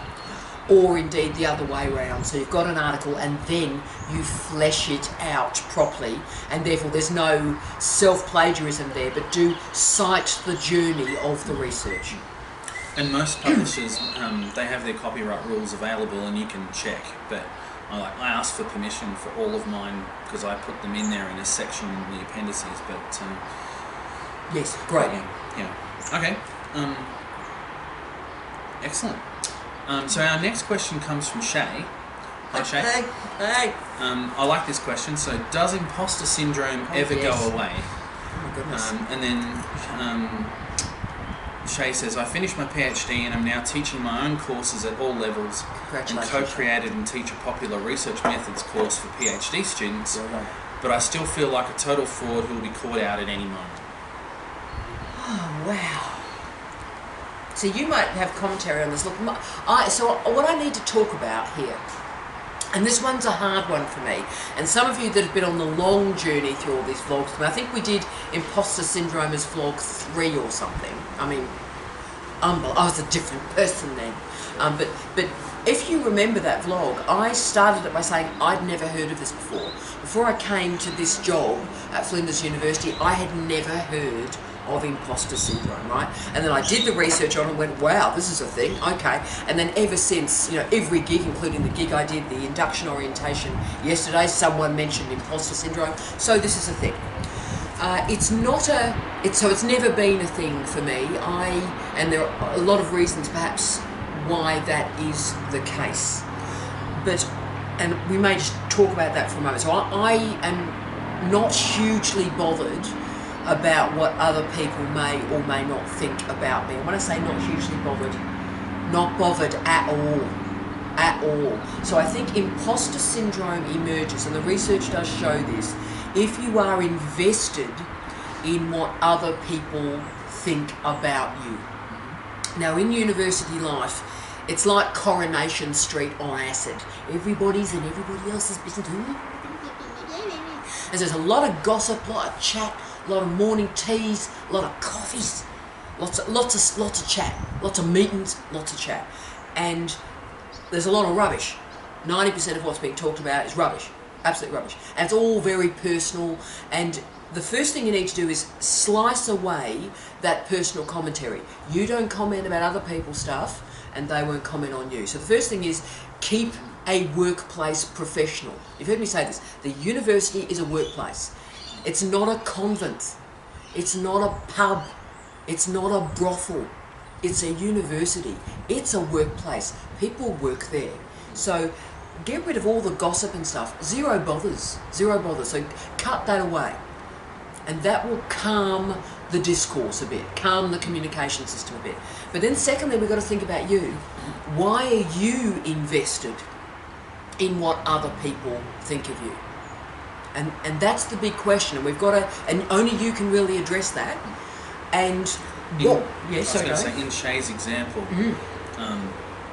or indeed the other way around. So you've got an article and then you flesh it out properly, and therefore there's no self-plagiarism there, but do cite the journey of the research. And most publishers, they have their copyright rules available and you can check, but I asked for permission for all of mine because I put them in there in a section in the appendices, but... yes, great. Yeah. Okay. Excellent. So our next question comes from Shay. Hi, Shay. Hey. I like this question. So, does imposter syndrome ever go away? Oh my goodness. And then Shay says, I finished my PhD and am now teaching my own courses at all levels and co-created and teach a popular research methods course for PhD students, but I still feel like a total fraud who will be caught out at any moment. Oh, wow. So you might have commentary on this. Look, so what I need to talk about here, and this one's a hard one for me, and some of you that have been on the long journey through all these vlogs, I think we did imposter syndrome as vlog 3 or something. I mean, I was a different person then. But if you remember that vlog, I started it by saying I'd never heard of this before. Before I came to this job at Flinders University, I had never heard of imposter syndrome, right? And then I did the research on it and went, wow, this is a thing, okay. And then ever since, every gig, including the gig I did, the induction orientation yesterday, someone mentioned imposter syndrome. So this is a thing. It's never been a thing for me. And there are a lot of reasons perhaps why that is the case. And we may just talk about that for a moment. So I am not hugely bothered about what other people may or may not think about me. And when I say not hugely bothered, not bothered at all. So I think imposter syndrome emerges, and the research does show this, if you are invested in what other people think about you. Now in university life, it's like Coronation Street on acid. Everybody's in everybody else's business. And there's a lot of gossip, a lot of chat, a lot of morning teas, a lot of coffees, lots of chat, lots of meetings, lots of chat. And there's a lot of rubbish. 90% of what's being talked about is rubbish, absolute rubbish. And it's all very personal, and the first thing you need to do is slice away that personal commentary. You don't comment about other people's stuff, and they won't comment on you. So the first thing is keep a workplace professional. You've heard me say this. The university is a workplace. It's not a convent. It's not a pub. It's not a brothel. It's a university. It's a workplace. People work there. So get rid of all the gossip and stuff. Zero bothers. So cut that away. And that will calm the discourse a bit, calm the communication system a bit. But then secondly, we've got to think about you. Why are you invested in what other people think of you? And that's the big question, and we've got to, and only you can really address that. And in Shay's example,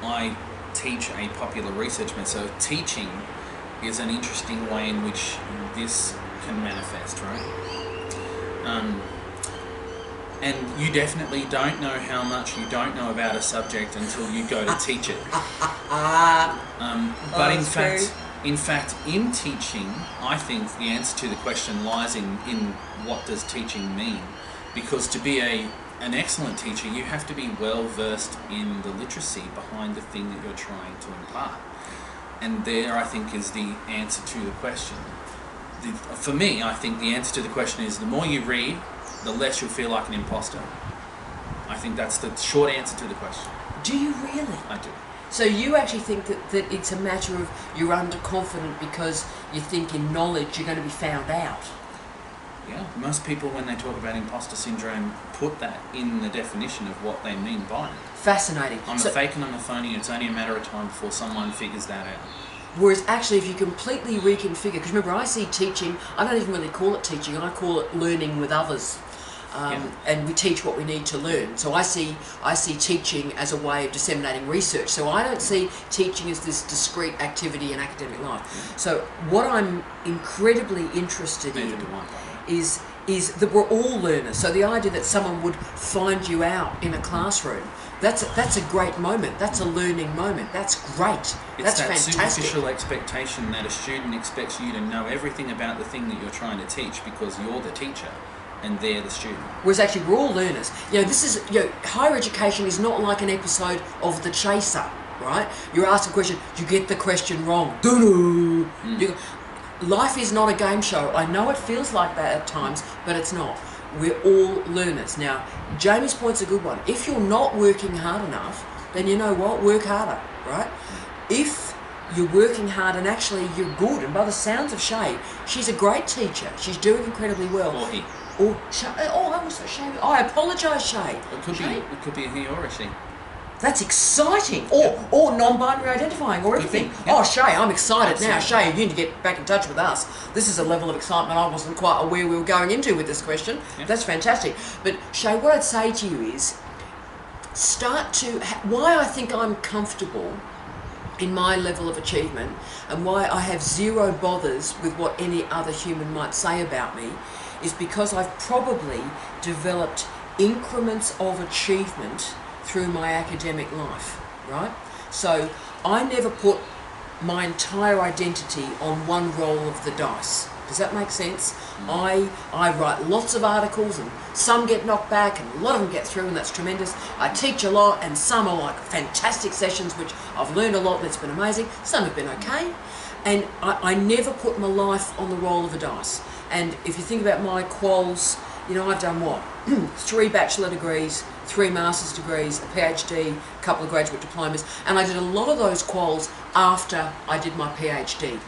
I teach a popular research method. So teaching is an interesting way in which this can manifest, right? And you definitely don't know how much you don't know about a subject until you go to teach it. But in fact, in teaching, I think the answer to the question lies in what does teaching mean? Because to be an excellent teacher, you have to be well versed in the literacy behind the thing that you're trying to impart. And there, I think, is the answer to the question. For me, I think the answer to the question is the more you read, the less you'll feel like an imposter. I think that's the short answer to the question. Do you really? I do. So you actually think that it's a matter of you're underconfident because you think in knowledge you're going to be found out? Yeah, most people when they talk about imposter syndrome put that in the definition of what they mean by it. Fascinating. I'm a fake and I'm a phony, it's only a matter of time before someone figures that out. Whereas actually if you completely reconfigure, because remember I see teaching, I don't even really call it teaching, I call it learning with others. And we teach what we need to learn. So I see teaching as a way of disseminating research. So I don't see teaching as this discrete activity in academic life. So what I'm incredibly interested in is that we're all learners. So the idea that someone would find you out in a classroom, that's a great moment. That's a learning moment. That's great. That's fantastic. Superficial expectation that a student expects you to know everything about the thing that you're trying to teach because you're the teacher and they're the student. Whereas actually we're all learners. This is, higher education is not like an episode of The Chaser, right? You're asked a question, you get the question wrong. Life is not a game show. I know it feels like that at times, but it's not. We're all learners. Now, Jamie's point's a good one. If you're not working hard enough, then you know what? Work harder, right? If you're working hard and actually you're good, and by the sounds of Shay, she's a great teacher. She's doing incredibly well. Or Shay. Oh, I was Shay. I apologise, Shay. Shay? It could be a he or a she. That's exciting. Or non-binary identifying, or everything. Yep. Oh, Shay, I'm excited now. Absolutely. Shay, you need to get back in touch with us. This is a level of excitement I wasn't quite aware we were going into with this question. Yep. That's fantastic. But Shay, what I'd say to you is, why I think I'm comfortable in my level of achievement and why I have zero bothers with what any other human might say about me is because I've probably developed increments of achievement through my academic life, right? So I never put my entire identity on one roll of the dice. Does that make sense? I write lots of articles and some get knocked back and a lot of them get through, and that's tremendous. I teach a lot and some are like fantastic sessions which I've learned a lot and it's been amazing. Some have been okay. And I never put my life on the roll of a dice. And if you think about my quals, you know, I've done what? 3 bachelor degrees, 3 master's degrees, a PhD, a couple of graduate diplomas, and I did a lot of those quals after I did my PhD.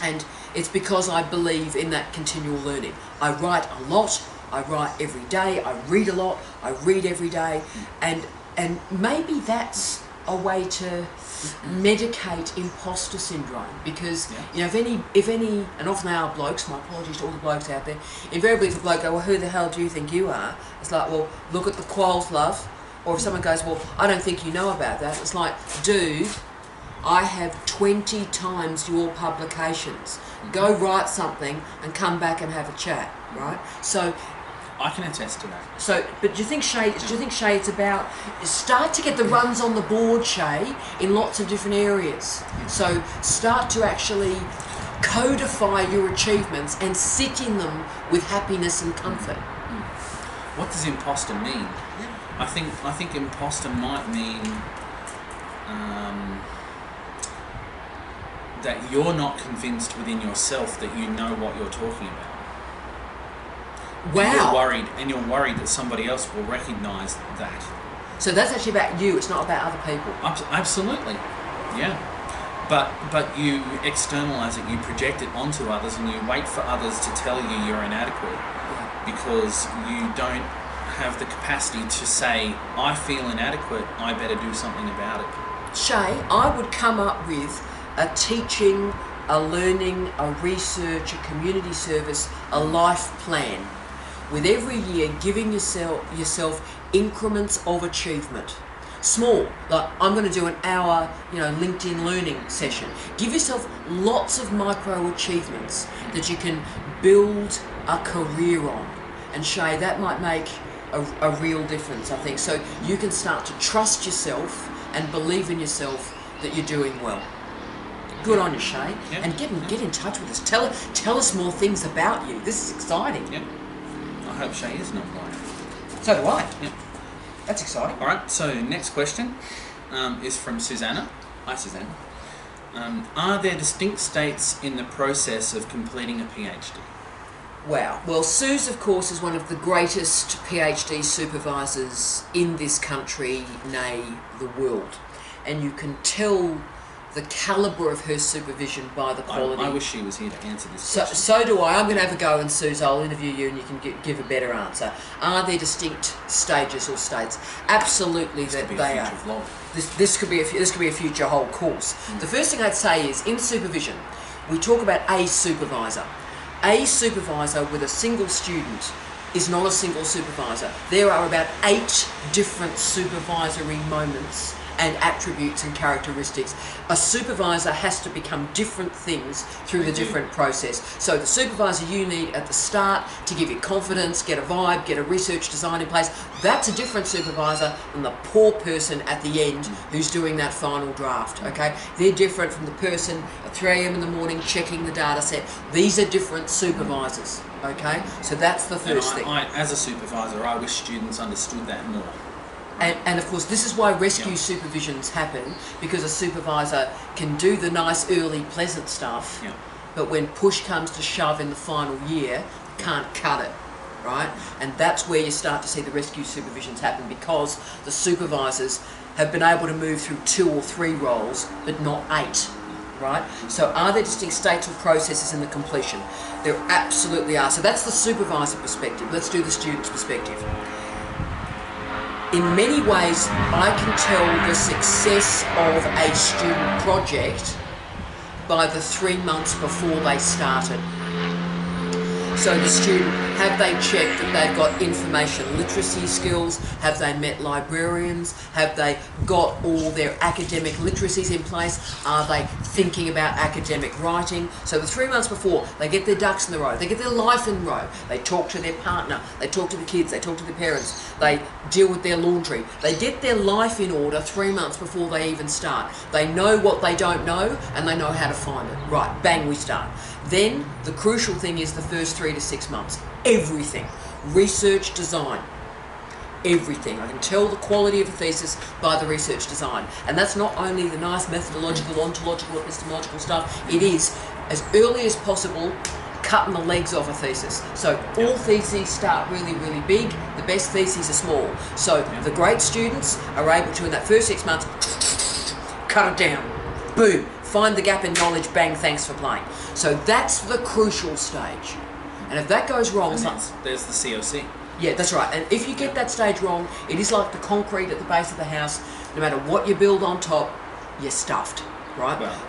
And it's because I believe in that continual learning. I write a lot, I write every day, I read a lot, I read every day, and maybe that's a way to medicate imposter syndrome, because you know, if any, and often they are blokes, my apologies to all the blokes out there, invariably if a bloke goes, well, who the hell do you think you are? It's like, well, look at the quals, love. Or if someone goes, well, I don't think you know about that, it's like, dude, I have 20 times your publications. Go write something and come back and have a chat, right? So I can attest to that. So, but do you think, Shay, it's about, start to get the runs on the board, Shay, in lots of different areas. So start to actually codify your achievements and sit in them with happiness and comfort. What does imposter mean? I think imposter might mean that you're not convinced within yourself that you know what you're talking about. Wow. And you're worried that somebody else will recognise that. So that's actually about you, it's not about other people. Absolutely, yeah. But you externalise it, you project it onto others, and you wait for others to tell you you're inadequate because you don't have the capacity to say, I feel inadequate, I better do something about it. Shay, I would come up with a teaching, a learning, a research, a community service, a life plan, with every year giving yourself increments of achievement. Small, like I'm going to do an hour, LinkedIn learning session. Give yourself lots of micro achievements that you can build a career on. And Shay, that might make a real difference, I think. So you can start to trust yourself and believe in yourself that you're doing well. Good on you, Shay. Yeah. And get in touch with us. Tell us more things about you. This is exciting. Yeah. I hope Shay is not blind. So do I. Yeah. That's exciting. All right. So next question is from Susanna. Hi, Susanna. Are there distinct states in the process of completing a PhD? Wow. Well, Suze, of course, is one of the greatest PhD supervisors in this country, nay, the world. And you can tell the calibre of her supervision by the quality. I wish she was here to answer this question. So do I. I'm going to have a go, and Suze, I'll interview you and you can give a better answer. Are there distinct stages or states? Absolutely, that they are. This could be a future whole course. The first thing I'd say is, in supervision, we talk about a supervisor. A supervisor with a single student is not a single supervisor. There are about 8 different supervisory moments and attributes and characteristics. A supervisor has to become different things through the different process. So the supervisor you need at the start to give you confidence, get a vibe, get a research design in place, that's a different supervisor than the poor person at the end who's doing that final draft, okay? They're different from the person at 3 a.m. in the morning checking the data set. These are different supervisors, okay? So that's the first thing. As a supervisor, I wish students understood that more. And of course, this is why rescue supervisions happen, because a supervisor can do the nice, early, pleasant stuff, but when push comes to shove in the final year, can't cut it, right? And that's where you start to see the rescue supervisions happen, because the supervisors have been able to move through 2 or 3 roles, but not 8. right? So are there distinct states or processes in the completion? There absolutely are. So that's the supervisor perspective. Let's do the student's perspective. In many ways, I can tell the success of a student project by the 3 months before they started. So the student, have they checked that they've got information literacy skills? Have they met librarians? Have they got all their academic literacies in place? Are they thinking about academic writing? So the 3 months before, they get their ducks in the row, they get their life in row, they talk to their partner, they talk to the kids, they talk to their parents, they deal with their laundry. They get their life in order 3 months before they even start. They know what they don't know and they know how to find it. Right, bang, we start. Then the crucial thing is the first 3 to 6 months. Everything. Research design. Everything. I can tell the quality of a thesis by the research design. And that's not only the nice methodological, ontological, epistemological stuff. It is, as early as possible, cutting the legs off a thesis. So all theses start really, really big. The best theses are small. So the great students are able to, in that first 6 months, cut it down. Boom. Find the gap in knowledge, bang, thanks for playing. So that's the crucial stage. And if that goes wrong... And there's the COC. Yeah, that's right. And if you get that stage wrong, it is like the concrete at the base of the house. No matter what you build on top, you're stuffed, right? Well,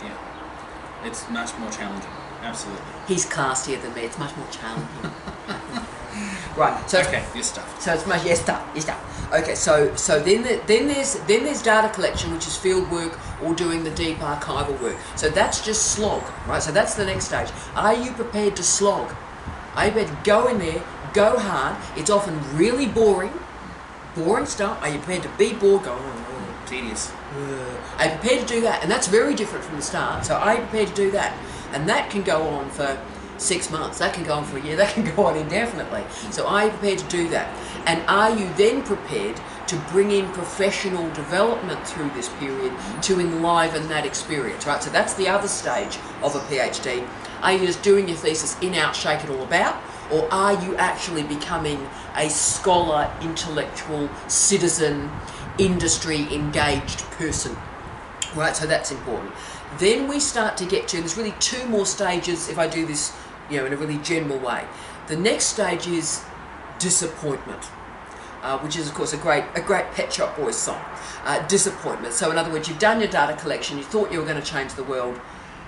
yeah. It's much more challenging. Absolutely. He's classier than me. It's much more challenging. Right. So okay, you're stuffed. So it's much stuff. Okay. So then there's data collection, which is field work or doing the deep archival work. So that's just slog, right? So that's the next stage. Are you prepared to slog? Are you prepared to go in there, go hard? It's often really boring stuff. Are you prepared to be bored? Go tedious. Are you prepared to do that? And that's very different from the start. So are you prepared to do that? And that can go on for 6 months, that can go on for a year, that can go on indefinitely. So are you prepared to do that? And are you then prepared to bring in professional development through this period to enliven that experience, right? So that's the other stage of a PhD. Are you just doing your thesis in, out, shake it all about? Or are you actually becoming a scholar, intellectual, citizen, industry engaged person? Right, so that's important. Then we start to get to, there's really 2 more stages if I do this, in a really general way. The next stage is disappointment, which is of course a great Pet Shop Boys song. Disappointment. So in other words, you've done your data collection, you thought you were going to change the world,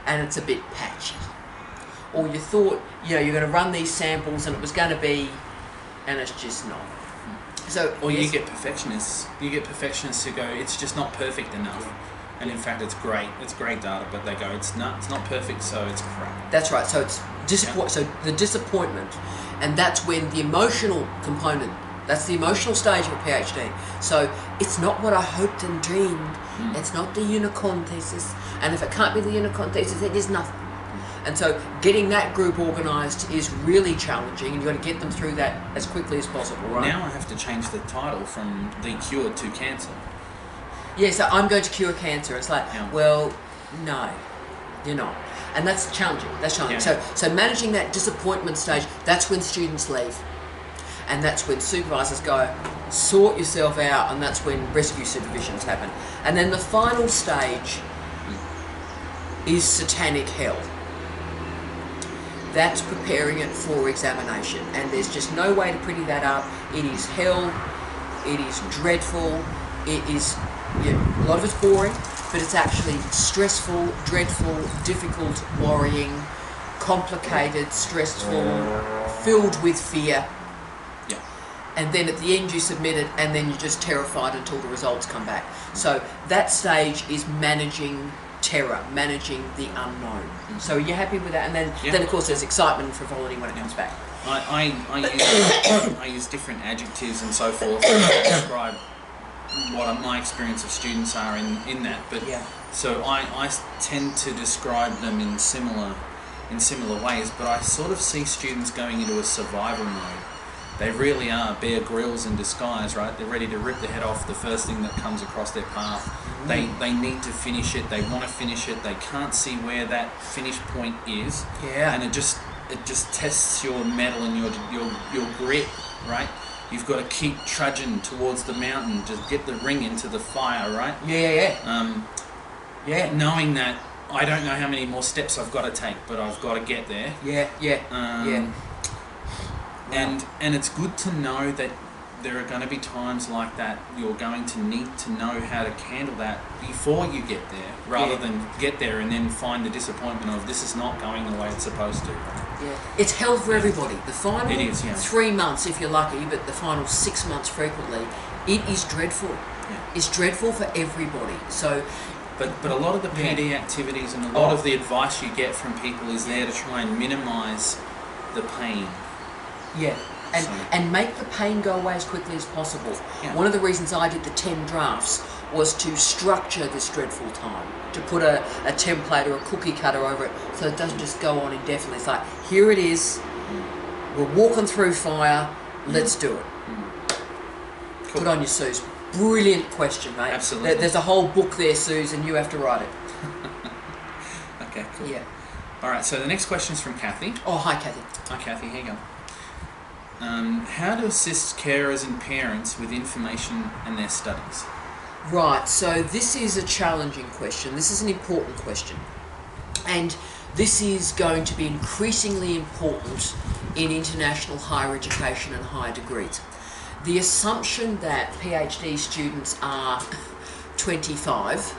and it's a bit patchy. Or you thought, you're going to run these samples and it was going to be, and it's just not. So, or you get perfectionists. You get perfectionists who go, it's just not perfect enough. And in fact, it's great data, but they go, it's not perfect, so it's crap. That's right. So it's So the disappointment, and that's when the emotional component. That's the emotional stage of a PhD. So it's not what I hoped and dreamed. It's not the unicorn thesis, and if it can't be the unicorn thesis, it is nothing. And so getting that group organised is really challenging, and you've got to get them through that as quickly as possible, right? Now I have to change the title from The Cure to Cancer. Yeah, so I'm going to cure cancer. It's like, well, no, you're not. And that's challenging. Yeah. So managing that disappointment stage, that's when students leave. And that's when supervisors go, sort yourself out, and that's when rescue supervisions happen. And then the final stage is satanic hell. That's preparing it for examination. And there's just no way to pretty that up. It is hell. It is dreadful. It is, a lot of it's boring, but it's actually stressful, dreadful, difficult, worrying, complicated, stressful, filled with fear. Yeah. And then at the end you submit it, and then you're just terrified until the results come back. So that stage is managing terror, managing the unknown. So are you happy with that? And then of course there's excitement and frivolity when it comes back. I use different adjectives and so forth to describe what my experience of students are in that. But so I tend to describe them in similar ways, but I sort of see students going into a survival mode. They really are Bear Grylls in disguise, right? They're ready to rip the head off the first thing that comes across their path. They need to finish it. They want to finish it. They can't see where that finish point is. Yeah. And it just tests your mettle and your grit, right? You've got to keep trudging towards the mountain to get the ring into the fire, right? Yeah. Knowing that I don't know how many more steps I've got to take, but I've got to get there. Yeah. And it's good to know that there are going to be times like that you're going to need to know how to handle that before you get there, rather than get there and then find the disappointment of this is not going the way it's supposed to. Yeah, it's hell for everybody. The final It is, yeah. 3 months, if you're lucky, but the final 6 months frequently, it is dreadful. Yeah. It's dreadful for everybody. So, but a lot of the PD activities and a lot of the advice you get from people is there to try and minimise the pain. Yeah. And make the pain go away as quickly as possible. Yeah. One of the reasons I did the 10 drafts was to structure this dreadful time, to put a template or a cookie cutter over it so it doesn't just go on indefinitely. It's like, here it is, we're walking through fire, let's do it. Cool. Good on you, Suze. Brilliant question, mate. Absolutely. There's a whole book there, Suze, and you have to write it. Okay, cool. Yeah. All right, so the next question is from Kathy. Oh, hi, Kathy. Hi, Kathy. Here you go. How to assist carers and parents with information and their studies? Right, so this is a challenging question. This is an important question. And this is going to be increasingly important in international higher education and higher degrees. The assumption that PhD students are 25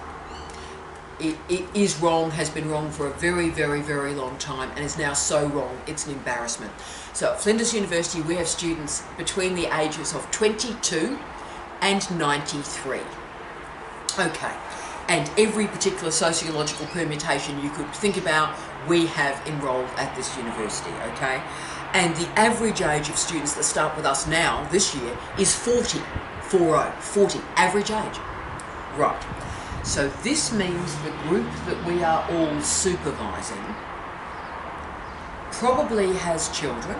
it is wrong, has been wrong for a very, very, very long time, and is now so wrong it's an embarrassment. So at Flinders University we have students between the ages of 22 and 93. Okay, and every particular sociological permutation you could think about we have enrolled at this university, okay? And the average age of students that start with us now, this year, is 40, average age. Right. So this means the group that we are all supervising probably has children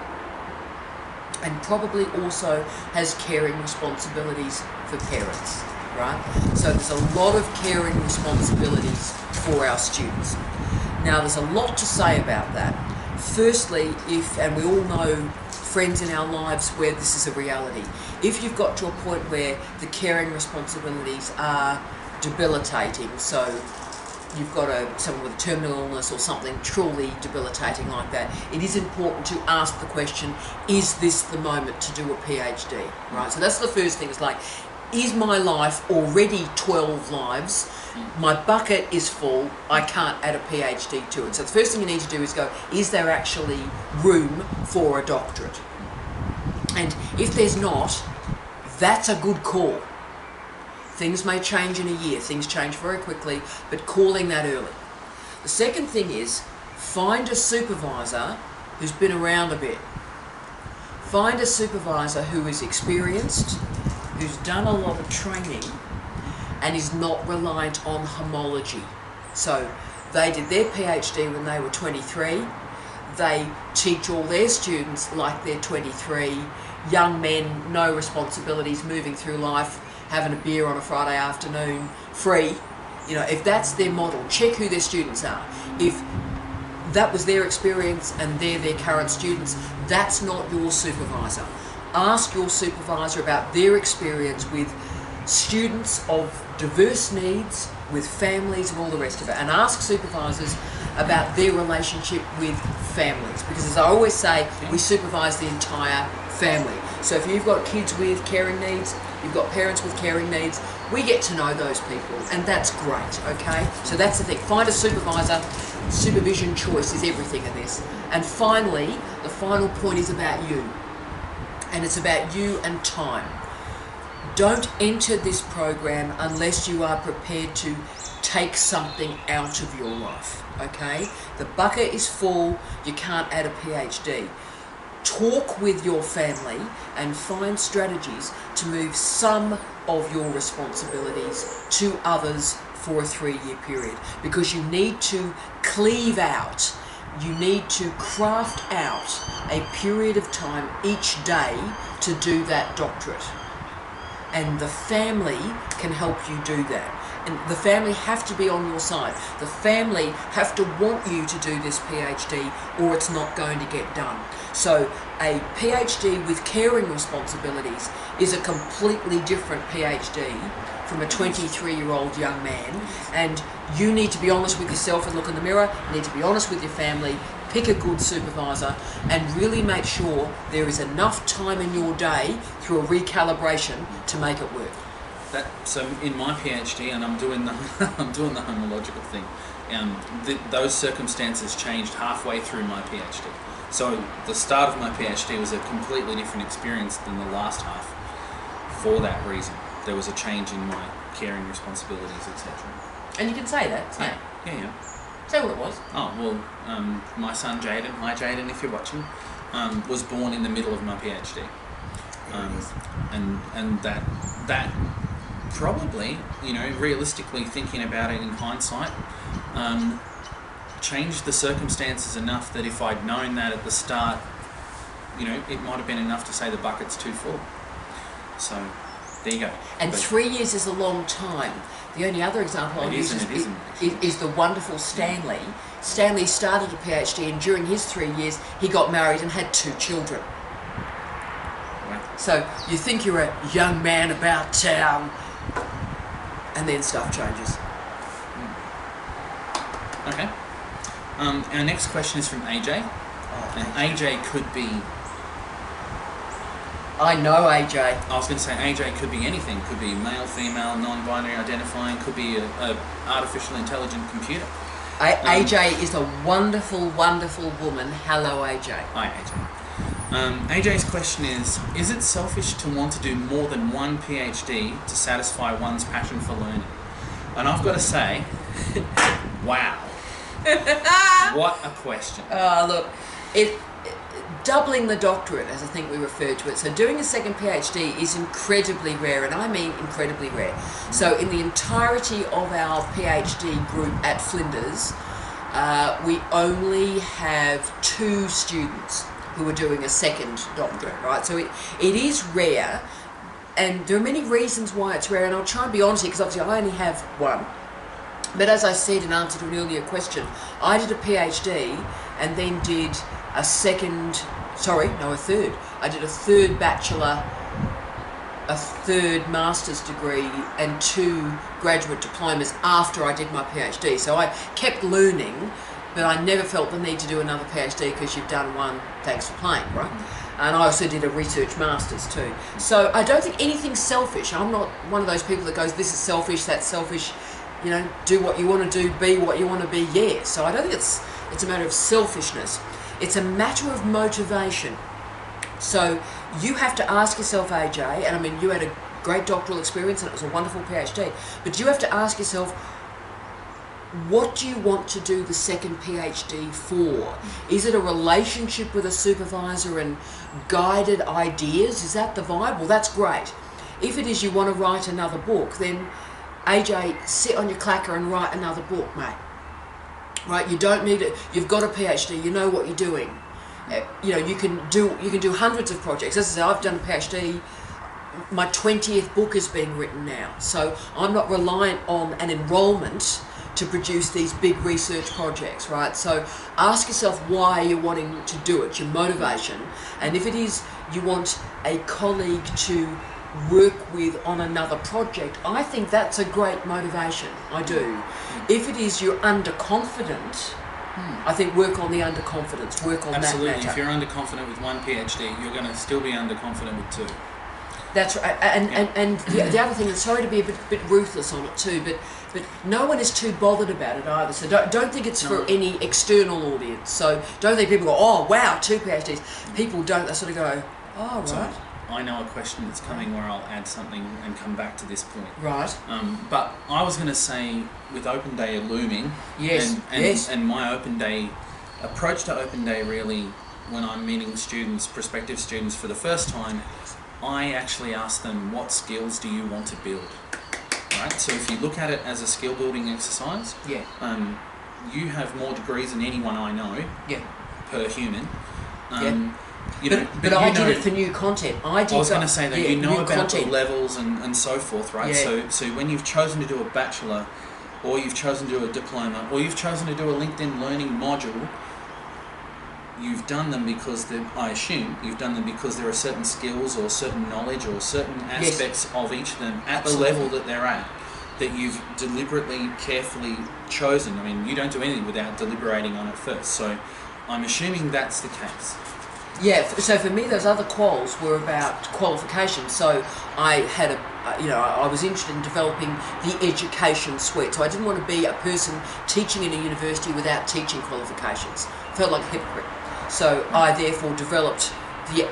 and probably also has caring responsibilities for parents, right? So there's a lot of caring responsibilities for our students. Now there's a lot to say about that. Firstly, and we all know friends in our lives where this is a reality, if you've got to a point where the caring responsibilities are debilitating, so you've got someone with a terminal illness or something truly debilitating like that, it is important to ask the question, is this the moment to do a PhD, right? So that's the first thing. It's like, is my life already 12 lives? My bucket is full, I can't add a PhD to it. So the first thing you need to do is go, is there actually room for a doctorate? And if there's not, that's a good call. Things may change in a year, things change very quickly, but calling that early. The second thing is, find a supervisor who's been around a bit. Find a supervisor who is experienced, who's done a lot of training, and is not reliant on homology. So they did their PhD when they were 23, they teach all their students like they're 23, young men, no responsibilities, moving through life, having a beer on a Friday afternoon, free. You know, if that's their model, check who their students are. If that was their experience and they're their current students, that's not your supervisor. Ask your supervisor about their experience with students of diverse needs, with families and all the rest of it, and ask supervisors about their relationship with families, because as I always say, we supervise the entire family. So if you've got kids with caring needs, you've got parents with caring needs, we get to know those people, and that's great, okay? So that's the thing, find a supervisor. Supervision choice is everything in this. And finally, the final point is about you, and it's about you and time. Don't enter this program unless you are prepared to take something out of your life, okay? The bucket is full, you can't add a PhD. Talk with your family and find strategies to move some of your responsibilities to others for a 3-year period, because you need to cleave out, you need to craft out a period of time each day to do that doctorate. And the family can help you do that. And the family have to be on your side. The family have to want you to do this PhD or it's not going to get done. So a PhD with caring responsibilities is a completely different PhD from a 23-year-old young man, and you need to be honest with yourself and look in the mirror. You need to be honest with your family, pick a good supervisor, and really make sure there is enough time in your day through a recalibration to make it work. So in my PhD, and I'm doing the homological thing, those circumstances changed halfway through my PhD. So the start of my PhD was a completely different experience than the last half. For that reason, there was a change in my caring responsibilities, etc. And you can say that. Say it. Yeah. Say what it was. Oh well, my son Jaden, hi Jaden, if you're watching, was born in the middle of my PhD, and that probably, realistically thinking about it in hindsight, changed the circumstances enough that if I'd known that at the start, it might have been enough to say the bucket's too full. So there you go. And 3 years is a long time. The only other example I'll use is the wonderful Stanley. Stanley started a PhD, and during his 3 years, he got married and had 2 children. Wow. So you think you're a young man about town, and then stuff changes. Okay. Our next question is from AJ. And AJ could be... I know AJ. I was going to say AJ could be anything. Could be male, female, non-binary identifying. Could be a artificial intelligent computer. AJ is a wonderful, wonderful woman. Hello, AJ. Hi, AJ. AJ's question is it selfish to want to do more than one PhD to satisfy one's passion for learning? And I've got to say, wow. What a question. Look, doubling the doctorate, as I think we referred to it, so doing a second PhD is incredibly rare, and I mean incredibly rare. So in the entirety of our PhD group at Flinders, we only have 2 students who are doing a second doctorate, right? So it is rare, and there are many reasons why it's rare, and I'll try and be honest here, because obviously I only have 1. But as I said in answer to an earlier question, I did a PhD and then did a third. I did a third bachelor, a third master's degree, and 2 graduate diplomas after I did my PhD. So I kept learning, but I never felt the need to do another PhD because you've done one, thanks for playing, right? And I also did a research master's too. So I don't think anything's selfish. I'm not one of those people that goes, this is selfish, that's selfish. Do what you want to do, be what you want to be, yeah. So I don't think it's a matter of selfishness. It's a matter of motivation. So you have to ask yourself, AJ, and I mean, you had a great doctoral experience and it was a wonderful PhD, but you have to ask yourself, what do you want to do the second PhD for? Is it a relationship with a supervisor and guided ideas? Is that the vibe? Well, that's great. If it is you want to write another book, then AJ, sit on your clacker and write another book, mate. Right? You don't need it. You've got a PhD. You know what you're doing. You can do hundreds of projects. As I say, I've done a PhD. My 20th book is being written now, so I'm not reliant on an enrolment to produce these big research projects, right? So ask yourself why you're wanting to do it, your motivation, and if it is you want a colleague to work with on another project, I think that's a great motivation. I do. If it is you're underconfident, I think work on the underconfidence, work on Absolutely. that matter. If you're underconfident with one PhD, you're going to still be underconfident with 2. That's right. And the other thing, and sorry to be a bit ruthless on it too, but no one is too bothered about it either. So don't think it's for any external audience. So don't think people go, oh wow, 2 PhDs. People don't. They sort of go, oh right. So I know a question that's coming where I'll add something and come back to this point. Right. But I was going to say, with Open Day looming, yes, and my Open Day approach to Open Day really, when I'm meeting students, prospective students for the first time, I actually ask them, what skills do you want to build? Right. So if you look at it as a skill building exercise, you have more degrees than anyone I know. Yeah. Per human. But I did it for new content. I was going to say that you know about content. the levels and so forth, right? Yeah. So when you've chosen to do a bachelor, or you've chosen to do a diploma, or you've chosen to do a LinkedIn learning module, you've done them because I assume you've done them because there are certain skills or certain knowledge or certain aspects of each of them at the level that they're at that you've deliberately, carefully chosen. I mean, you don't do anything without deliberating on it first. So I'm assuming that's the case. Yeah, so for me those other quals were about qualifications. So I had I was interested in developing the education suite. So I didn't want to be a person teaching in a university without teaching qualifications. Felt like a hypocrite. So I therefore developed the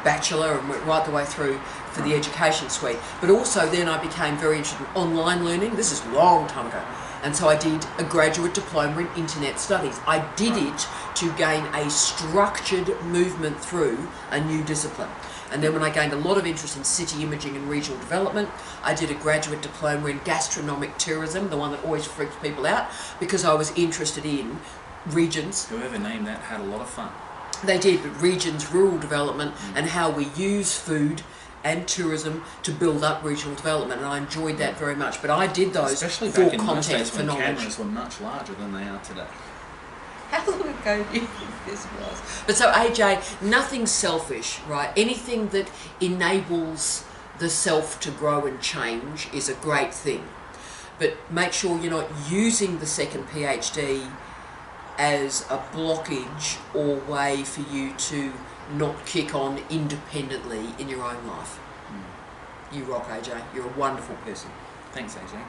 bachelor and went right the way through for the education suite. But also then I became very interested in online learning. This is a long time ago. And so I did a graduate diploma in internet studies. I did it to gain a structured movement through a new discipline. And then when I gained a lot of interest in city imaging and regional development, I did a graduate diploma in gastronomic tourism, the one that always freaks people out, because I was interested in regions. Whoever named that had a lot of fun. They did, but regions, rural development, and how we use food and tourism to build up regional development, and I enjoyed that very much. But I did those especially for back in content, those days for when knowledge. cameras were much larger than they are today. How long ago do you think this was? But so AJ, nothing selfish, right? Anything that enables the self to grow and change is a great thing. But make sure you're not using the second PhD as a blockage or way for you to not kick on independently in your own life. You rock, AJ. You're a wonderful person. Thanks, AJ.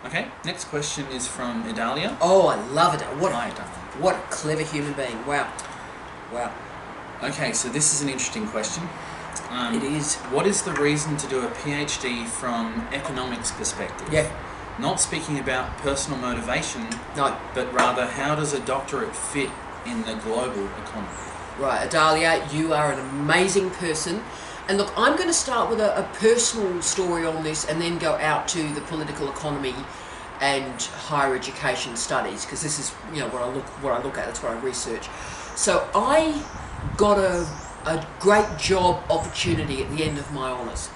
Okay, next question is from Idalia. Oh, I love it. Hi, Idalia. What a clever human being. Wow. Okay, so this is an interesting question. It is. What is the reason to do a PhD from economics perspective? Yeah. Not speaking about personal motivation, No. but rather how does a doctorate fit in the global economy? Right, Adalia, you are an amazing person. And look, I'm going to start with a personal story on this and then go out to the political economy and higher education studies, because this is what I look at, that's what I research. So I got a great job opportunity at the end of my honours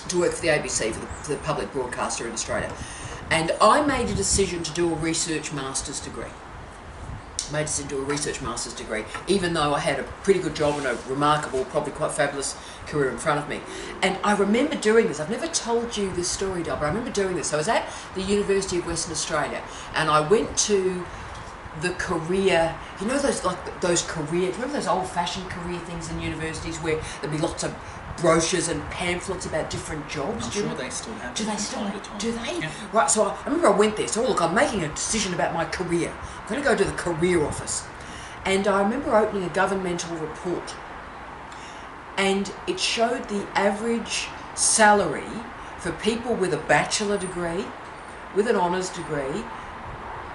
to work for the ABC, for the public broadcaster in Australia. And I made a decision to do a research master's degree. Even though I had a pretty good job and a remarkable, probably quite fabulous career in front of me. And I remember doing this. I've never told you this story, Del, but I remember doing this. So I was at the University of Western Australia, and I went to the career, remember those old-fashioned career things in universities where there'd be lots of brochures and pamphlets about different jobs? I'm sure they still have. Do they still? Do they? Yeah. Right, so I remember I went there. So look, I'm making a decision about my career. I'm going to go to the career office. And I remember opening a governmental report. And it showed the average salary for people with a bachelor degree, with an honours degree,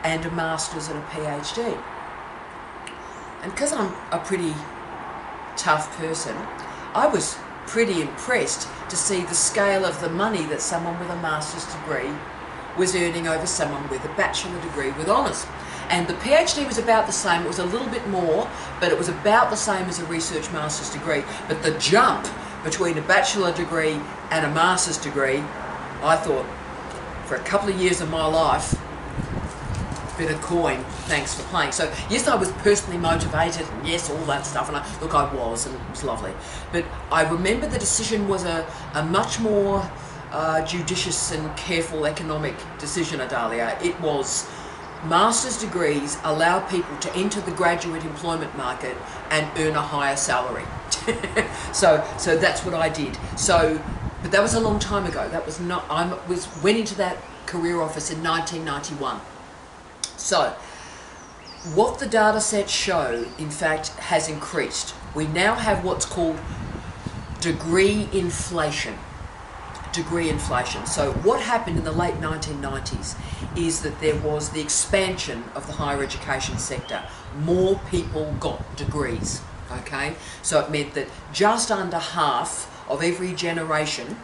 and a master's and a PhD. And because I'm a pretty tough person, I was pretty impressed to see the scale of the money that someone with a master's degree was earning over someone with a bachelor degree with honours. And the PhD was about the same. It was a little bit more, but it was about the same as a research master's degree. But the jump between a bachelor degree and a master's degree, I thought, for a couple of years of my life, bit of coin, thanks for playing. So yes, I was personally motivated, and yes, all that stuff, and I was, and it was lovely. But I remember the decision was a much more judicious and careful economic decision, Adalia. It was master's degrees allow people to enter the graduate employment market and earn a higher salary. so that's what I did. So, but that was a long time ago. That was not. Went into that career office in 1991. So, what the data sets show, in fact, has increased. We now have what's called degree inflation. So what happened in the late 1990s is that there was the expansion of the higher education sector. More people got degrees, okay? So it meant that just under half of every generation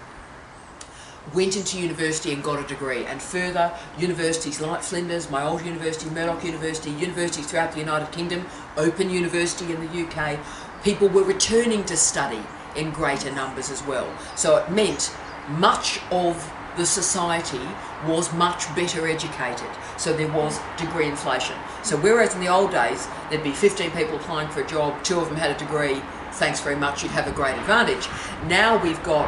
went into university and got a degree, and further, universities like Flinders, my old university, Murdoch University, universities throughout the United Kingdom, Open University in the UK, people were returning to study in greater numbers as well. So it meant much of the society was much better educated. So there was degree inflation. So whereas in the old days, there'd be 15 people applying for a job, 2 of them had a degree, thanks very much, you'd have a great advantage. Now we've got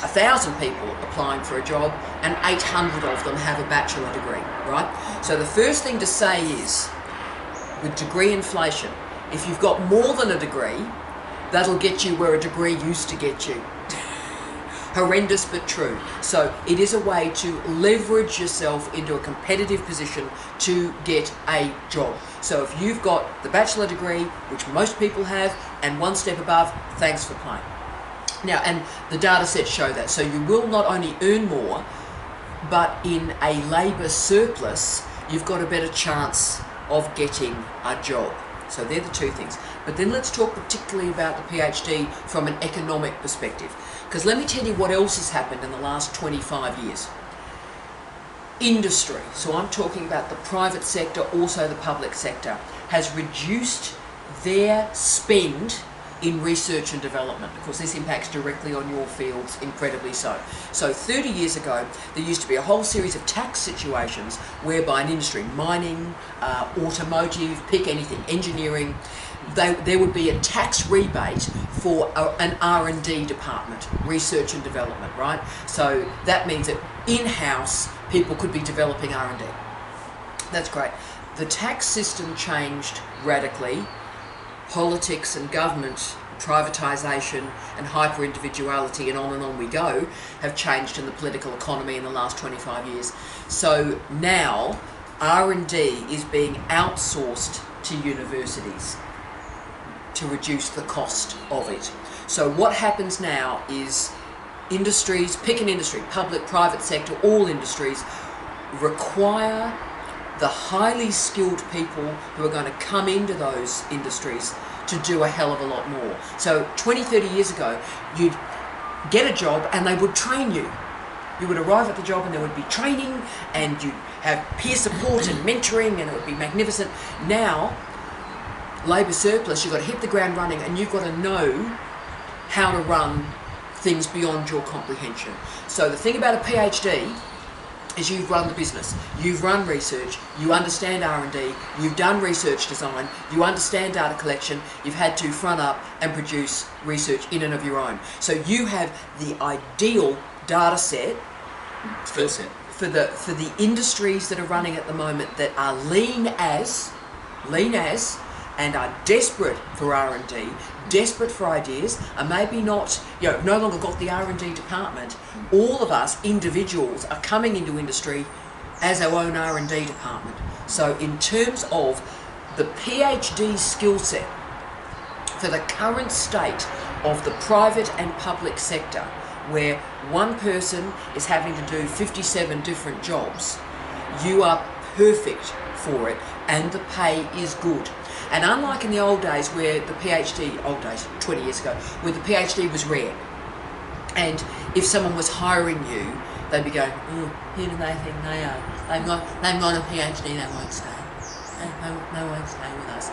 1,000 people applying for a job and 800 of them have a bachelor degree, right? So the first thing to say is, with degree inflation, if you've got more than a degree, that'll get you where a degree used to get you. Horrendous but true. So it is a way to leverage yourself into a competitive position to get a job. So if you've got the bachelor degree, which most people have, and one step above, thanks for playing. Now, and the data sets show that. So you will not only earn more, but in a labour surplus, you've got a better chance of getting a job. So they're the two things. But then let's talk particularly about the PhD from an economic perspective. Because let me tell you what else has happened in the last 25 years. Industry, so I'm talking about the private sector, also the public sector, has reduced their spend in research and development. Of course, this impacts directly on your fields, incredibly so. So 30 years ago, there used to be a whole series of tax situations whereby an industry, mining, automotive, pick anything, engineering, there would be a tax rebate for an R&D department, research and development, right? So that means that in-house people could be developing R&D. That's great. The tax system changed radically. Politics and government, privatisation and hyper-individuality and on we go have changed in the political economy in the last 25 years. So now R&D is being outsourced to universities to reduce the cost of it. So what happens now is industries, pick an industry, public, private sector, all industries, require the highly skilled people who are going to come into those industries to do a hell of a lot more. So 20, 30 years ago, you'd get a job and they would train you. You would arrive at the job and there would be training and you'd have peer support and mentoring and it would be magnificent. Now, labour surplus, you've got to hit the ground running and you've got to know how to run things beyond your comprehension. So the thing about a PhD is you've run the business, you've run research, you understand R&D, you've done research design, you understand data collection, you've had to front up and produce research in and of your own. So you have the ideal data set for the industries that are running at the moment that are lean as, and are desperate for R&D, desperate for ideas, and maybe not, no longer got the R&D department. All of us individuals are coming into industry as our own R&D department. So in terms of the PhD skill set for the current state of the private and public sector, where one person is having to do 57 different jobs, you are perfect for it and the pay is good. And unlike in the old days where the PhD, 20 years ago, where the PhD was rare, and if someone was hiring you, they'd be going, who do they think they are? They've got a PhD, they won't stay. They won't stay with us.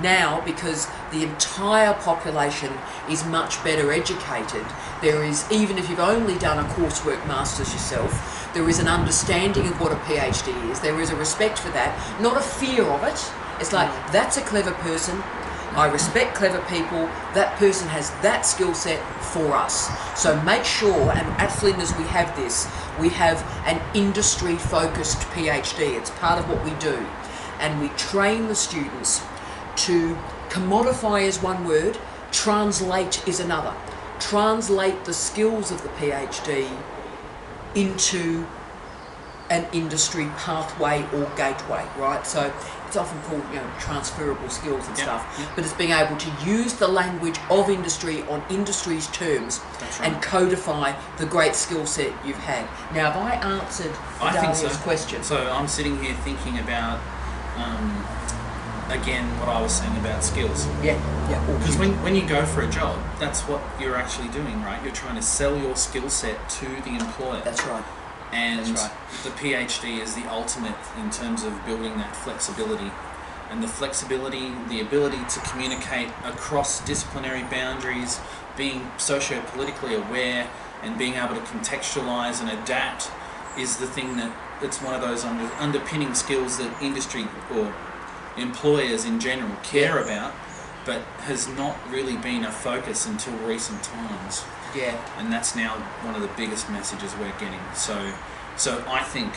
Now, because the entire population is much better educated, there is, even if you've only done a coursework master's yourself, there is an understanding of what a PhD is. There is a respect for that, not a fear of it. It's like, that's a clever person, I respect clever people, that person has that skill set for us. So make sure, and at Flinders we have this, we have an industry-focused PhD. It's part of what we do. And we train the students to commodify is one word, translate is another. Translate the skills of the PhD into an industry pathway or gateway, right? So it's often called, transferable skills and stuff, but it's being able to use the language of industry on industry's terms and codify the great skill set you've had. Now, have I answered Dahlia's question? So I'm sitting here thinking about again, what I was saying about skills. Yeah. Because when you go for a job, that's what you're actually doing, right? You're trying to sell your skill set to the employer. That's right. And That's right. the PhD is the ultimate in terms of building that flexibility. And the flexibility, the ability to communicate across disciplinary boundaries, being socio-politically aware and being able to contextualize and adapt is the thing that it's one of those underpinning skills that industry or employers in general care about, but has not really been a focus until recent times. Yeah. And that's now one of the biggest messages we're getting. So I think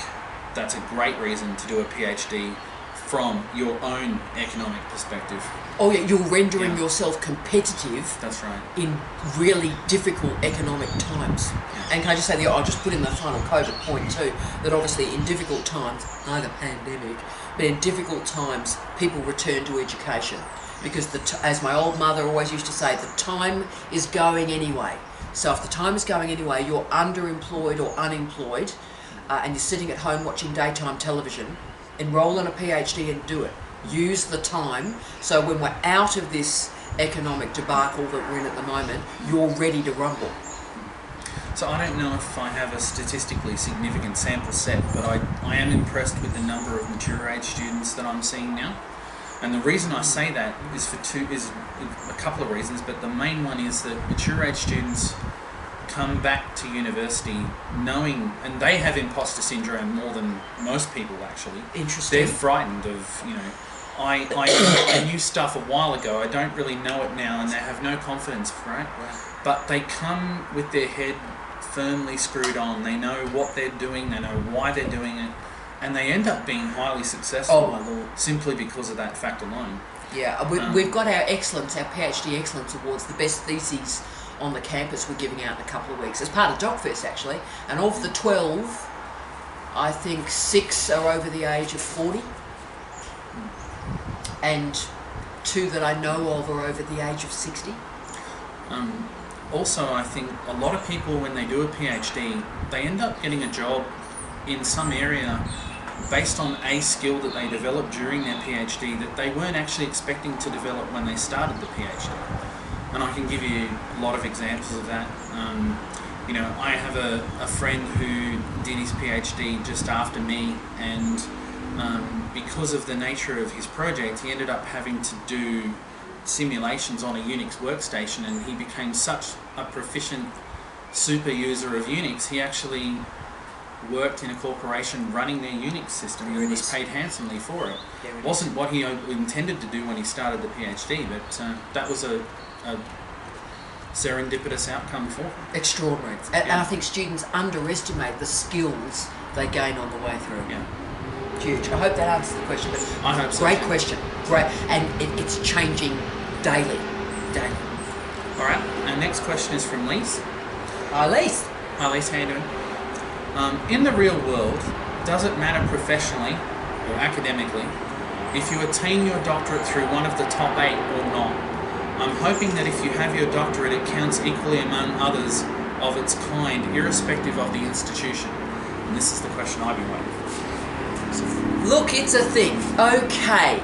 that's a great reason to do a PhD from your own economic perspective. Oh yeah, you're rendering yourself competitive. That's right. In really difficult economic times. Yeah. And can I just say, I'll just put in the final COVID point too, that obviously in difficult times, the pandemic, but in difficult times, people return to education. Because, as my old mother always used to say, the time is going anyway. So if the time is going anyway, you're underemployed or unemployed, and you're sitting at home watching daytime television, enroll in a PhD and do it. Use the time, so when we're out of this economic debacle that we're in at the moment, you're ready to rumble. So I don't know if I have a statistically significant sample set, but I am impressed with the number of mature age students that I'm seeing now. And the reason I say that is a couple of reasons, but the main one is that mature age students come back to university knowing, and they have imposter syndrome more than most people actually. Interesting. They're frightened of, I knew stuff a while ago, I don't really know it now, and they have no confidence, right? But they come with their head firmly screwed on. They know what they're doing, they know why they're doing it, and they end up being highly successful. Oh my Lord. Simply because of that fact alone. Yeah, we've got our PhD Excellence Awards, the best theses on the campus we're giving out in a couple of weeks as part of Docfest actually, and of the 12, I think 6 are over the age of 40 and 2 that I know of are over the age of 60. Also, I think a lot of people, when they do a PhD, they end up getting a job in some area based on a skill that they developed during their PhD that they weren't actually expecting to develop when they started the PhD. And I can give you a lot of examples of that. I have a friend who did his PhD just after me, and because of the nature of his project, he ended up having to do simulations on a Unix workstation, and he became such a proficient super user of Unix, he actually worked in a corporation running their Unix system and was paid handsomely for it. Wasn't what he intended to do when he started the PhD, but that was a serendipitous outcome for him. Extraordinary. And I think students underestimate the skills they gain on the way through. Yeah. Huge. I hope that answers the question. But I hope so. Great question. Great. And it's changing daily. All right. Our next question is from Lise. Hi, Lise. Hi, Lise. How you doing? In the real world, does it matter professionally or academically if you attain your doctorate through one of the top 8 or not? I'm hoping that if you have your doctorate, it counts equally among others of its kind, irrespective of the institution. And this is the question I've been waiting for. Look, it's a thing. Okay.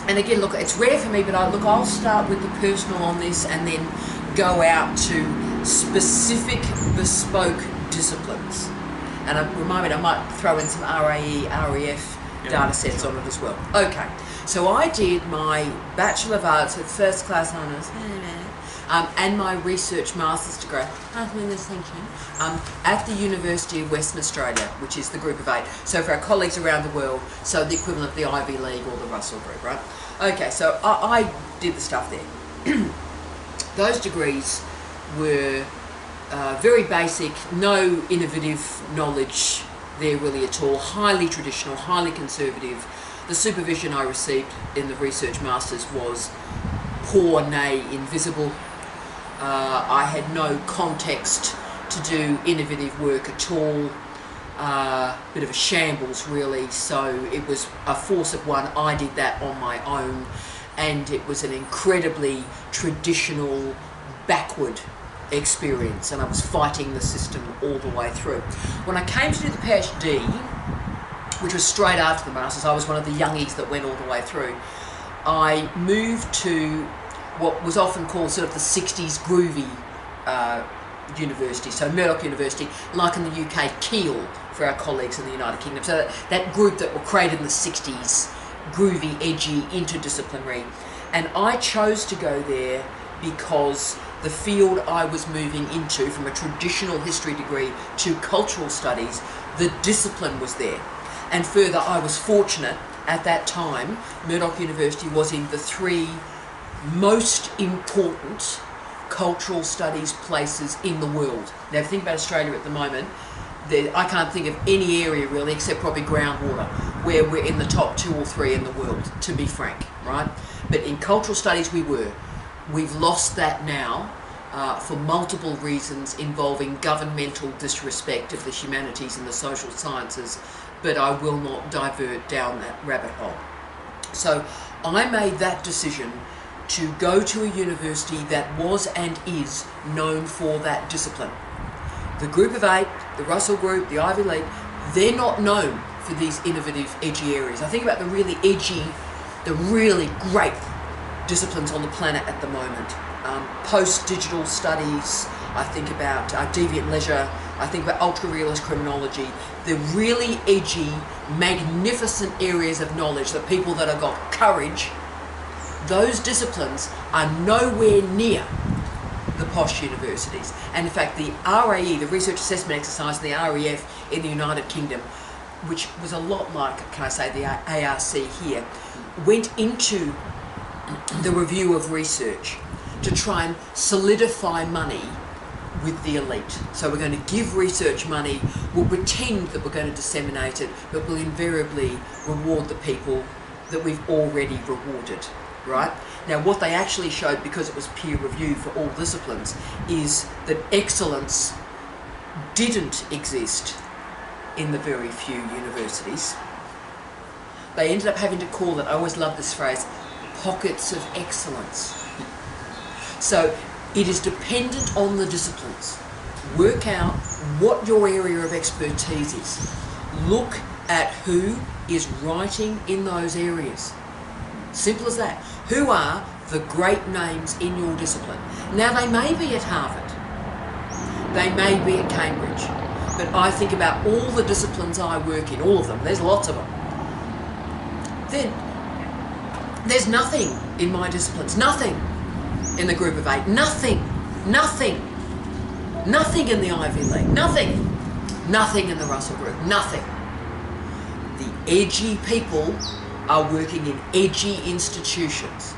And again, look, it's rare for me, but I'll start with the personal on this and then go out to specific, bespoke disciplines. And remind me, I might throw in some RAE, REF data sets on it as well. Okay. So I did my Bachelor of Arts with first class honours and my research master's degree at the University of Western Australia, which is the group of 8. So for our colleagues around the world, so the equivalent of the Ivy League or the Russell Group, right? Okay, so I did the stuff there. Those degrees were very basic, no innovative knowledge there really at all, highly traditional, highly conservative. The supervision I received in the research masters was poor, nay, invisible. I had no context to do innovative work at all. Bit of a shambles really, so it was a force of one. I did that on my own, and it was an incredibly traditional, backward experience, and I was fighting the system all the way through. When I came to do the PhD, which was straight after the Masters. I was one of the youngies that went all the way through. I moved to what was often called sort of the 60s groovy university, so Murdoch University, like in the UK, Keele for our colleagues in the United Kingdom. So that group that were created in the 60s, groovy, edgy, interdisciplinary. And I chose to go there because the field I was moving into, from a traditional history degree to cultural studies, the discipline was there. And further, I was fortunate at that time. Murdoch University was in the 3 most important cultural studies places in the world. Now, if you think about Australia at the moment, I can't think of any area really, except probably groundwater, where we're in the top 2 or 3 in the world, to be frank, right? But in cultural studies we were. We've lost that now for multiple reasons involving governmental disrespect of the humanities and the social sciences, but I will not divert down that rabbit hole. So I made that decision to go to a university that was and is known for that discipline. The Group of 8, the Russell Group, the Ivy League, they're not known for these innovative, edgy areas. I think about the really edgy, the really great disciplines on the planet at the moment. Post-digital studies, I think about deviant leisure, I think about ultra-realist criminology, the really edgy, magnificent areas of knowledge, the people that have got courage. Those disciplines are nowhere near the posh universities. And in fact, the RAE, the Research Assessment Exercise, and the REF in the United Kingdom, which was a lot like, can I say, the ARC here, went into the review of research to try and solidify money with the elite. So we're going to give research money, we'll pretend that we're going to disseminate it, but we'll invariably reward the people that we've already rewarded, right? Now what they actually showed, because it was peer reviewed for all disciplines, is that excellence didn't exist in the very few universities. They ended up having to call it, I always love this phrase, pockets of excellence. So it is dependent on the disciplines. Work out what your area of expertise is. Look at who is writing in those areas. Simple as that. Who are the great names in your discipline? Now they may be at Harvard, they may be at Cambridge, but I think about all the disciplines I work in, all of them, there's lots of them. Then there's nothing in my disciplines, nothing in the Group of 8, nothing in the Ivy League, nothing in the Russell Group, nothing. The edgy people are working in edgy institutions.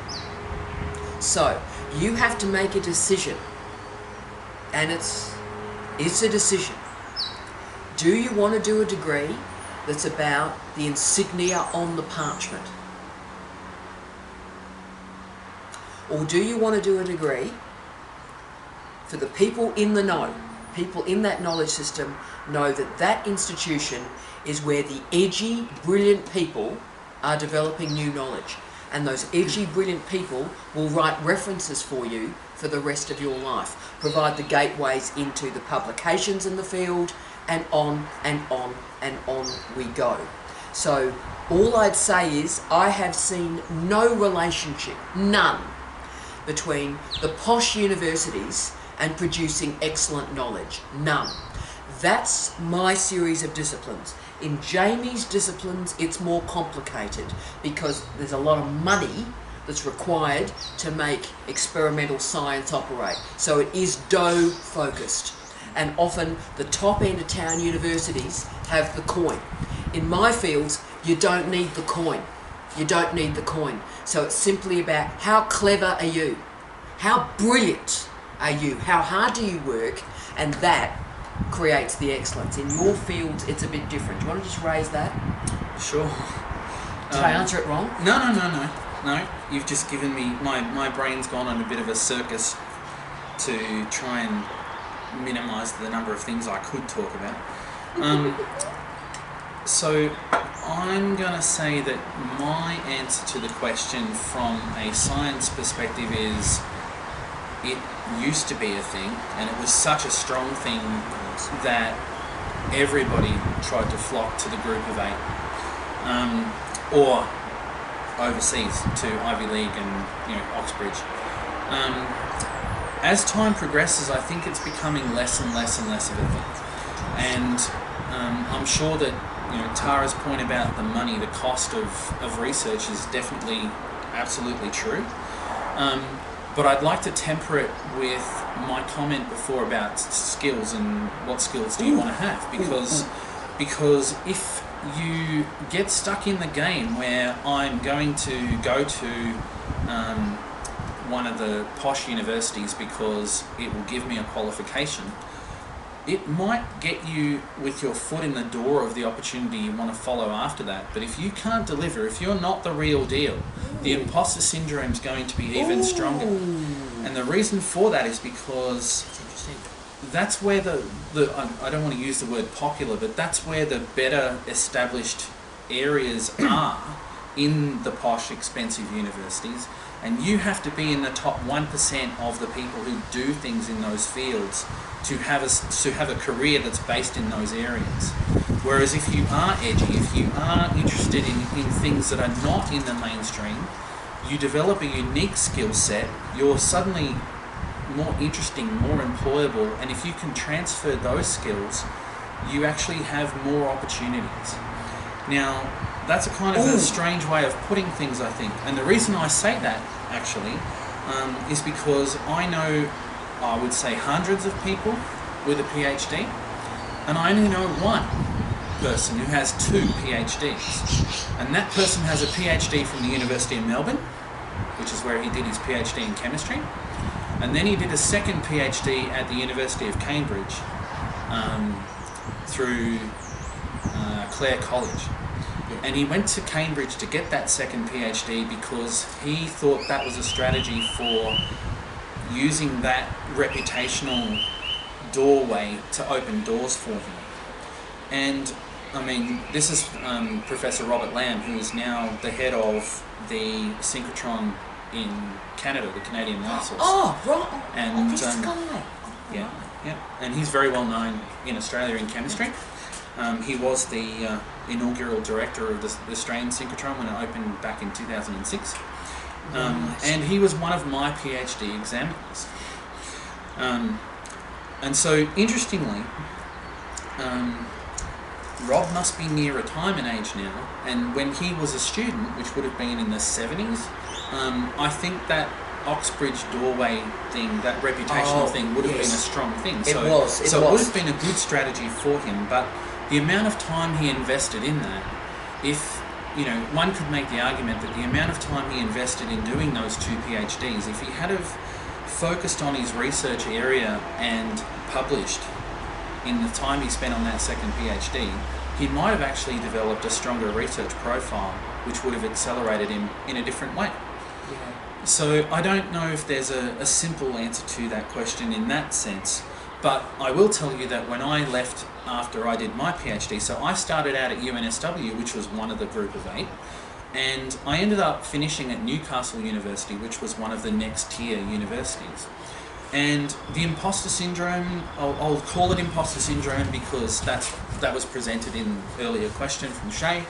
So you have to make a decision, and it's a decision. Do you want to do a degree that's about the insignia on the parchment? Or do you want to do a degree for the people in the know, people in that knowledge system know that that institution is where the edgy, brilliant people are developing new knowledge, and those edgy, brilliant people will write references for you for the rest of your life, provide the gateways into the publications in the field, and on and on and on we go. So all I'd say is I have seen no relationship, none, between the posh universities and producing excellent knowledge. None. That's my series of disciplines. In Jamie's disciplines, it's more complicated because there's a lot of money that's required to make experimental science operate. So it is dough focused. And often the top end of town universities have the coin. In my fields, you don't need the coin. You don't need the coin. So it's simply about how clever are you? How brilliant are you? How hard do you work? And that creates the excellence. In your fields, it's a bit different. Do you want to just raise that? Sure. Did I answer it wrong? No. You've just given me, my brain's gone on a bit of a circus to try and minimise the number of things I could talk about. So I'm going to say that my answer to the question from a science perspective is it used to be a thing, and it was such a strong thing that everybody tried to flock to the Group of 8. or overseas to Ivy League and Oxbridge. As time progresses, I think it's becoming less and less and less of a thing. And I'm sure that Tara's point about the money, the cost of research is definitely absolutely true. But I'd like to temper it with my comment before about skills and what skills do you want to have, because if you get stuck in the game where I'm going to go to one of the posh universities because it will give me a qualification, it might get you with your foot in the door of the opportunity you want to follow after that. But if you can't deliver, if you're not the real deal, the imposter syndrome is going to be even stronger. And the reason for that is because that's where I don't want to use the word popular, but that's where the better established areas are in the posh, expensive universities. And you have to be in the top 1% of the people who do things in those fields to have a career that's based in those areas. Whereas if you are edgy, if you are interested in things that are not in the mainstream, you develop a unique skill set, you're suddenly more interesting, more employable, and if you can transfer those skills, you actually have more opportunities. Now, that's a kind of a strange way of putting things, I think. And the reason I say that, actually, is because I know, I would say, hundreds of people with a PhD, and I only know one person who has 2 PhDs. And that person has a PhD from the University of Melbourne, which is where he did his PhD in chemistry. And then he did a second PhD at the University of Cambridge through Clare College. And he went to Cambridge to get that second PhD because he thought that was a strategy for using that reputational doorway to open doors for him. And I mean, this is Professor Robert Lamb, who is now the head of the synchrotron in Canada, the Canadian Light Source. Oh, right. And this guy. Yeah. And he's very well known in Australia in chemistry. He was the inaugural director of the Australian synchrotron when it opened back in 2006. And he was one of my PhD examiners. And so, interestingly, Rob must be near retirement age now, and when he was a student, which would have been in the 70s, I think that Oxbridge doorway thing, that reputational thing, would have been a strong thing. It was. It would have been a good strategy for him, but the amount of time he invested in that, if, one could make the argument that the amount of time he invested in doing those 2 PhDs, if he had have focused on his research area and published in the time he spent on that second PhD, he might have actually developed a stronger research profile, which would have accelerated him in a different way. Yeah. So I don't know if there's a simple answer to that question in that sense, but I will tell you that when I left after I did my PhD, so I started out at UNSW, which was one of the group of 8, and I ended up finishing at Newcastle University, which was one of the next tier universities. And the imposter syndrome, I'll call it imposter syndrome because that was presented in earlier question from Shay.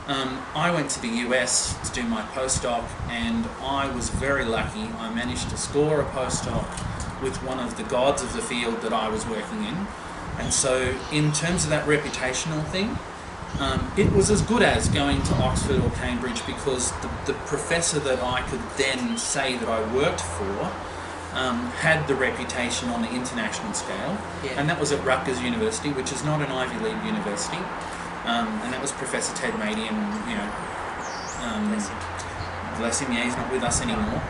I went to the US to do my postdoc, and I was very lucky. I managed to score a postdoc with one of the gods of the field that I was working in. And so in terms of that reputational thing, it was as good as going to Oxford or Cambridge, because the professor that I could then say that I worked for had the reputation on the international scale, and that was at Rutgers University, which is not an Ivy League university, and that was Professor Ted Madian. Bless him, he's not with us anymore.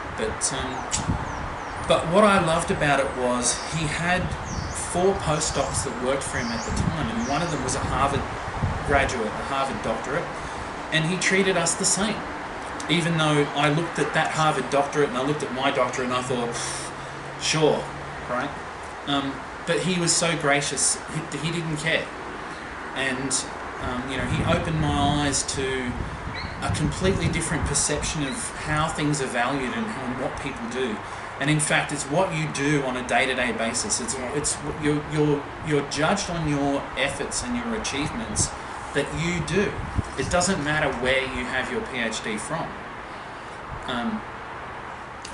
But what I loved about it was he had 4 postdocs that worked for him at the time, and one of them was a Harvard graduate, a Harvard doctorate, and he treated us the same. Even though I looked at that Harvard doctorate and I looked at my doctorate and I thought, sure, right? But he was so gracious, he didn't care. And, he opened my eyes to a completely different perception of how things are valued and what people do. And in fact, it's what you do on a day-to-day basis. It's you're judged on your efforts and your achievements that you do. It doesn't matter where you have your PhD from.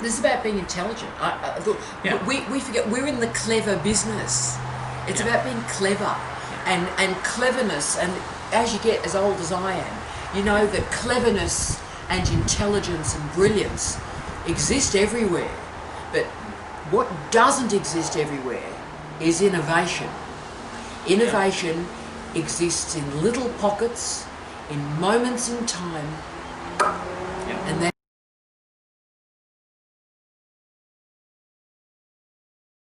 This is about being intelligent. We forget we're in the clever business. It's about being clever, and cleverness. And as you get as old as I am, you know that cleverness and intelligence and brilliance exist everywhere. But what doesn't exist everywhere is innovation. Innovation exists in little pockets, in moments in time,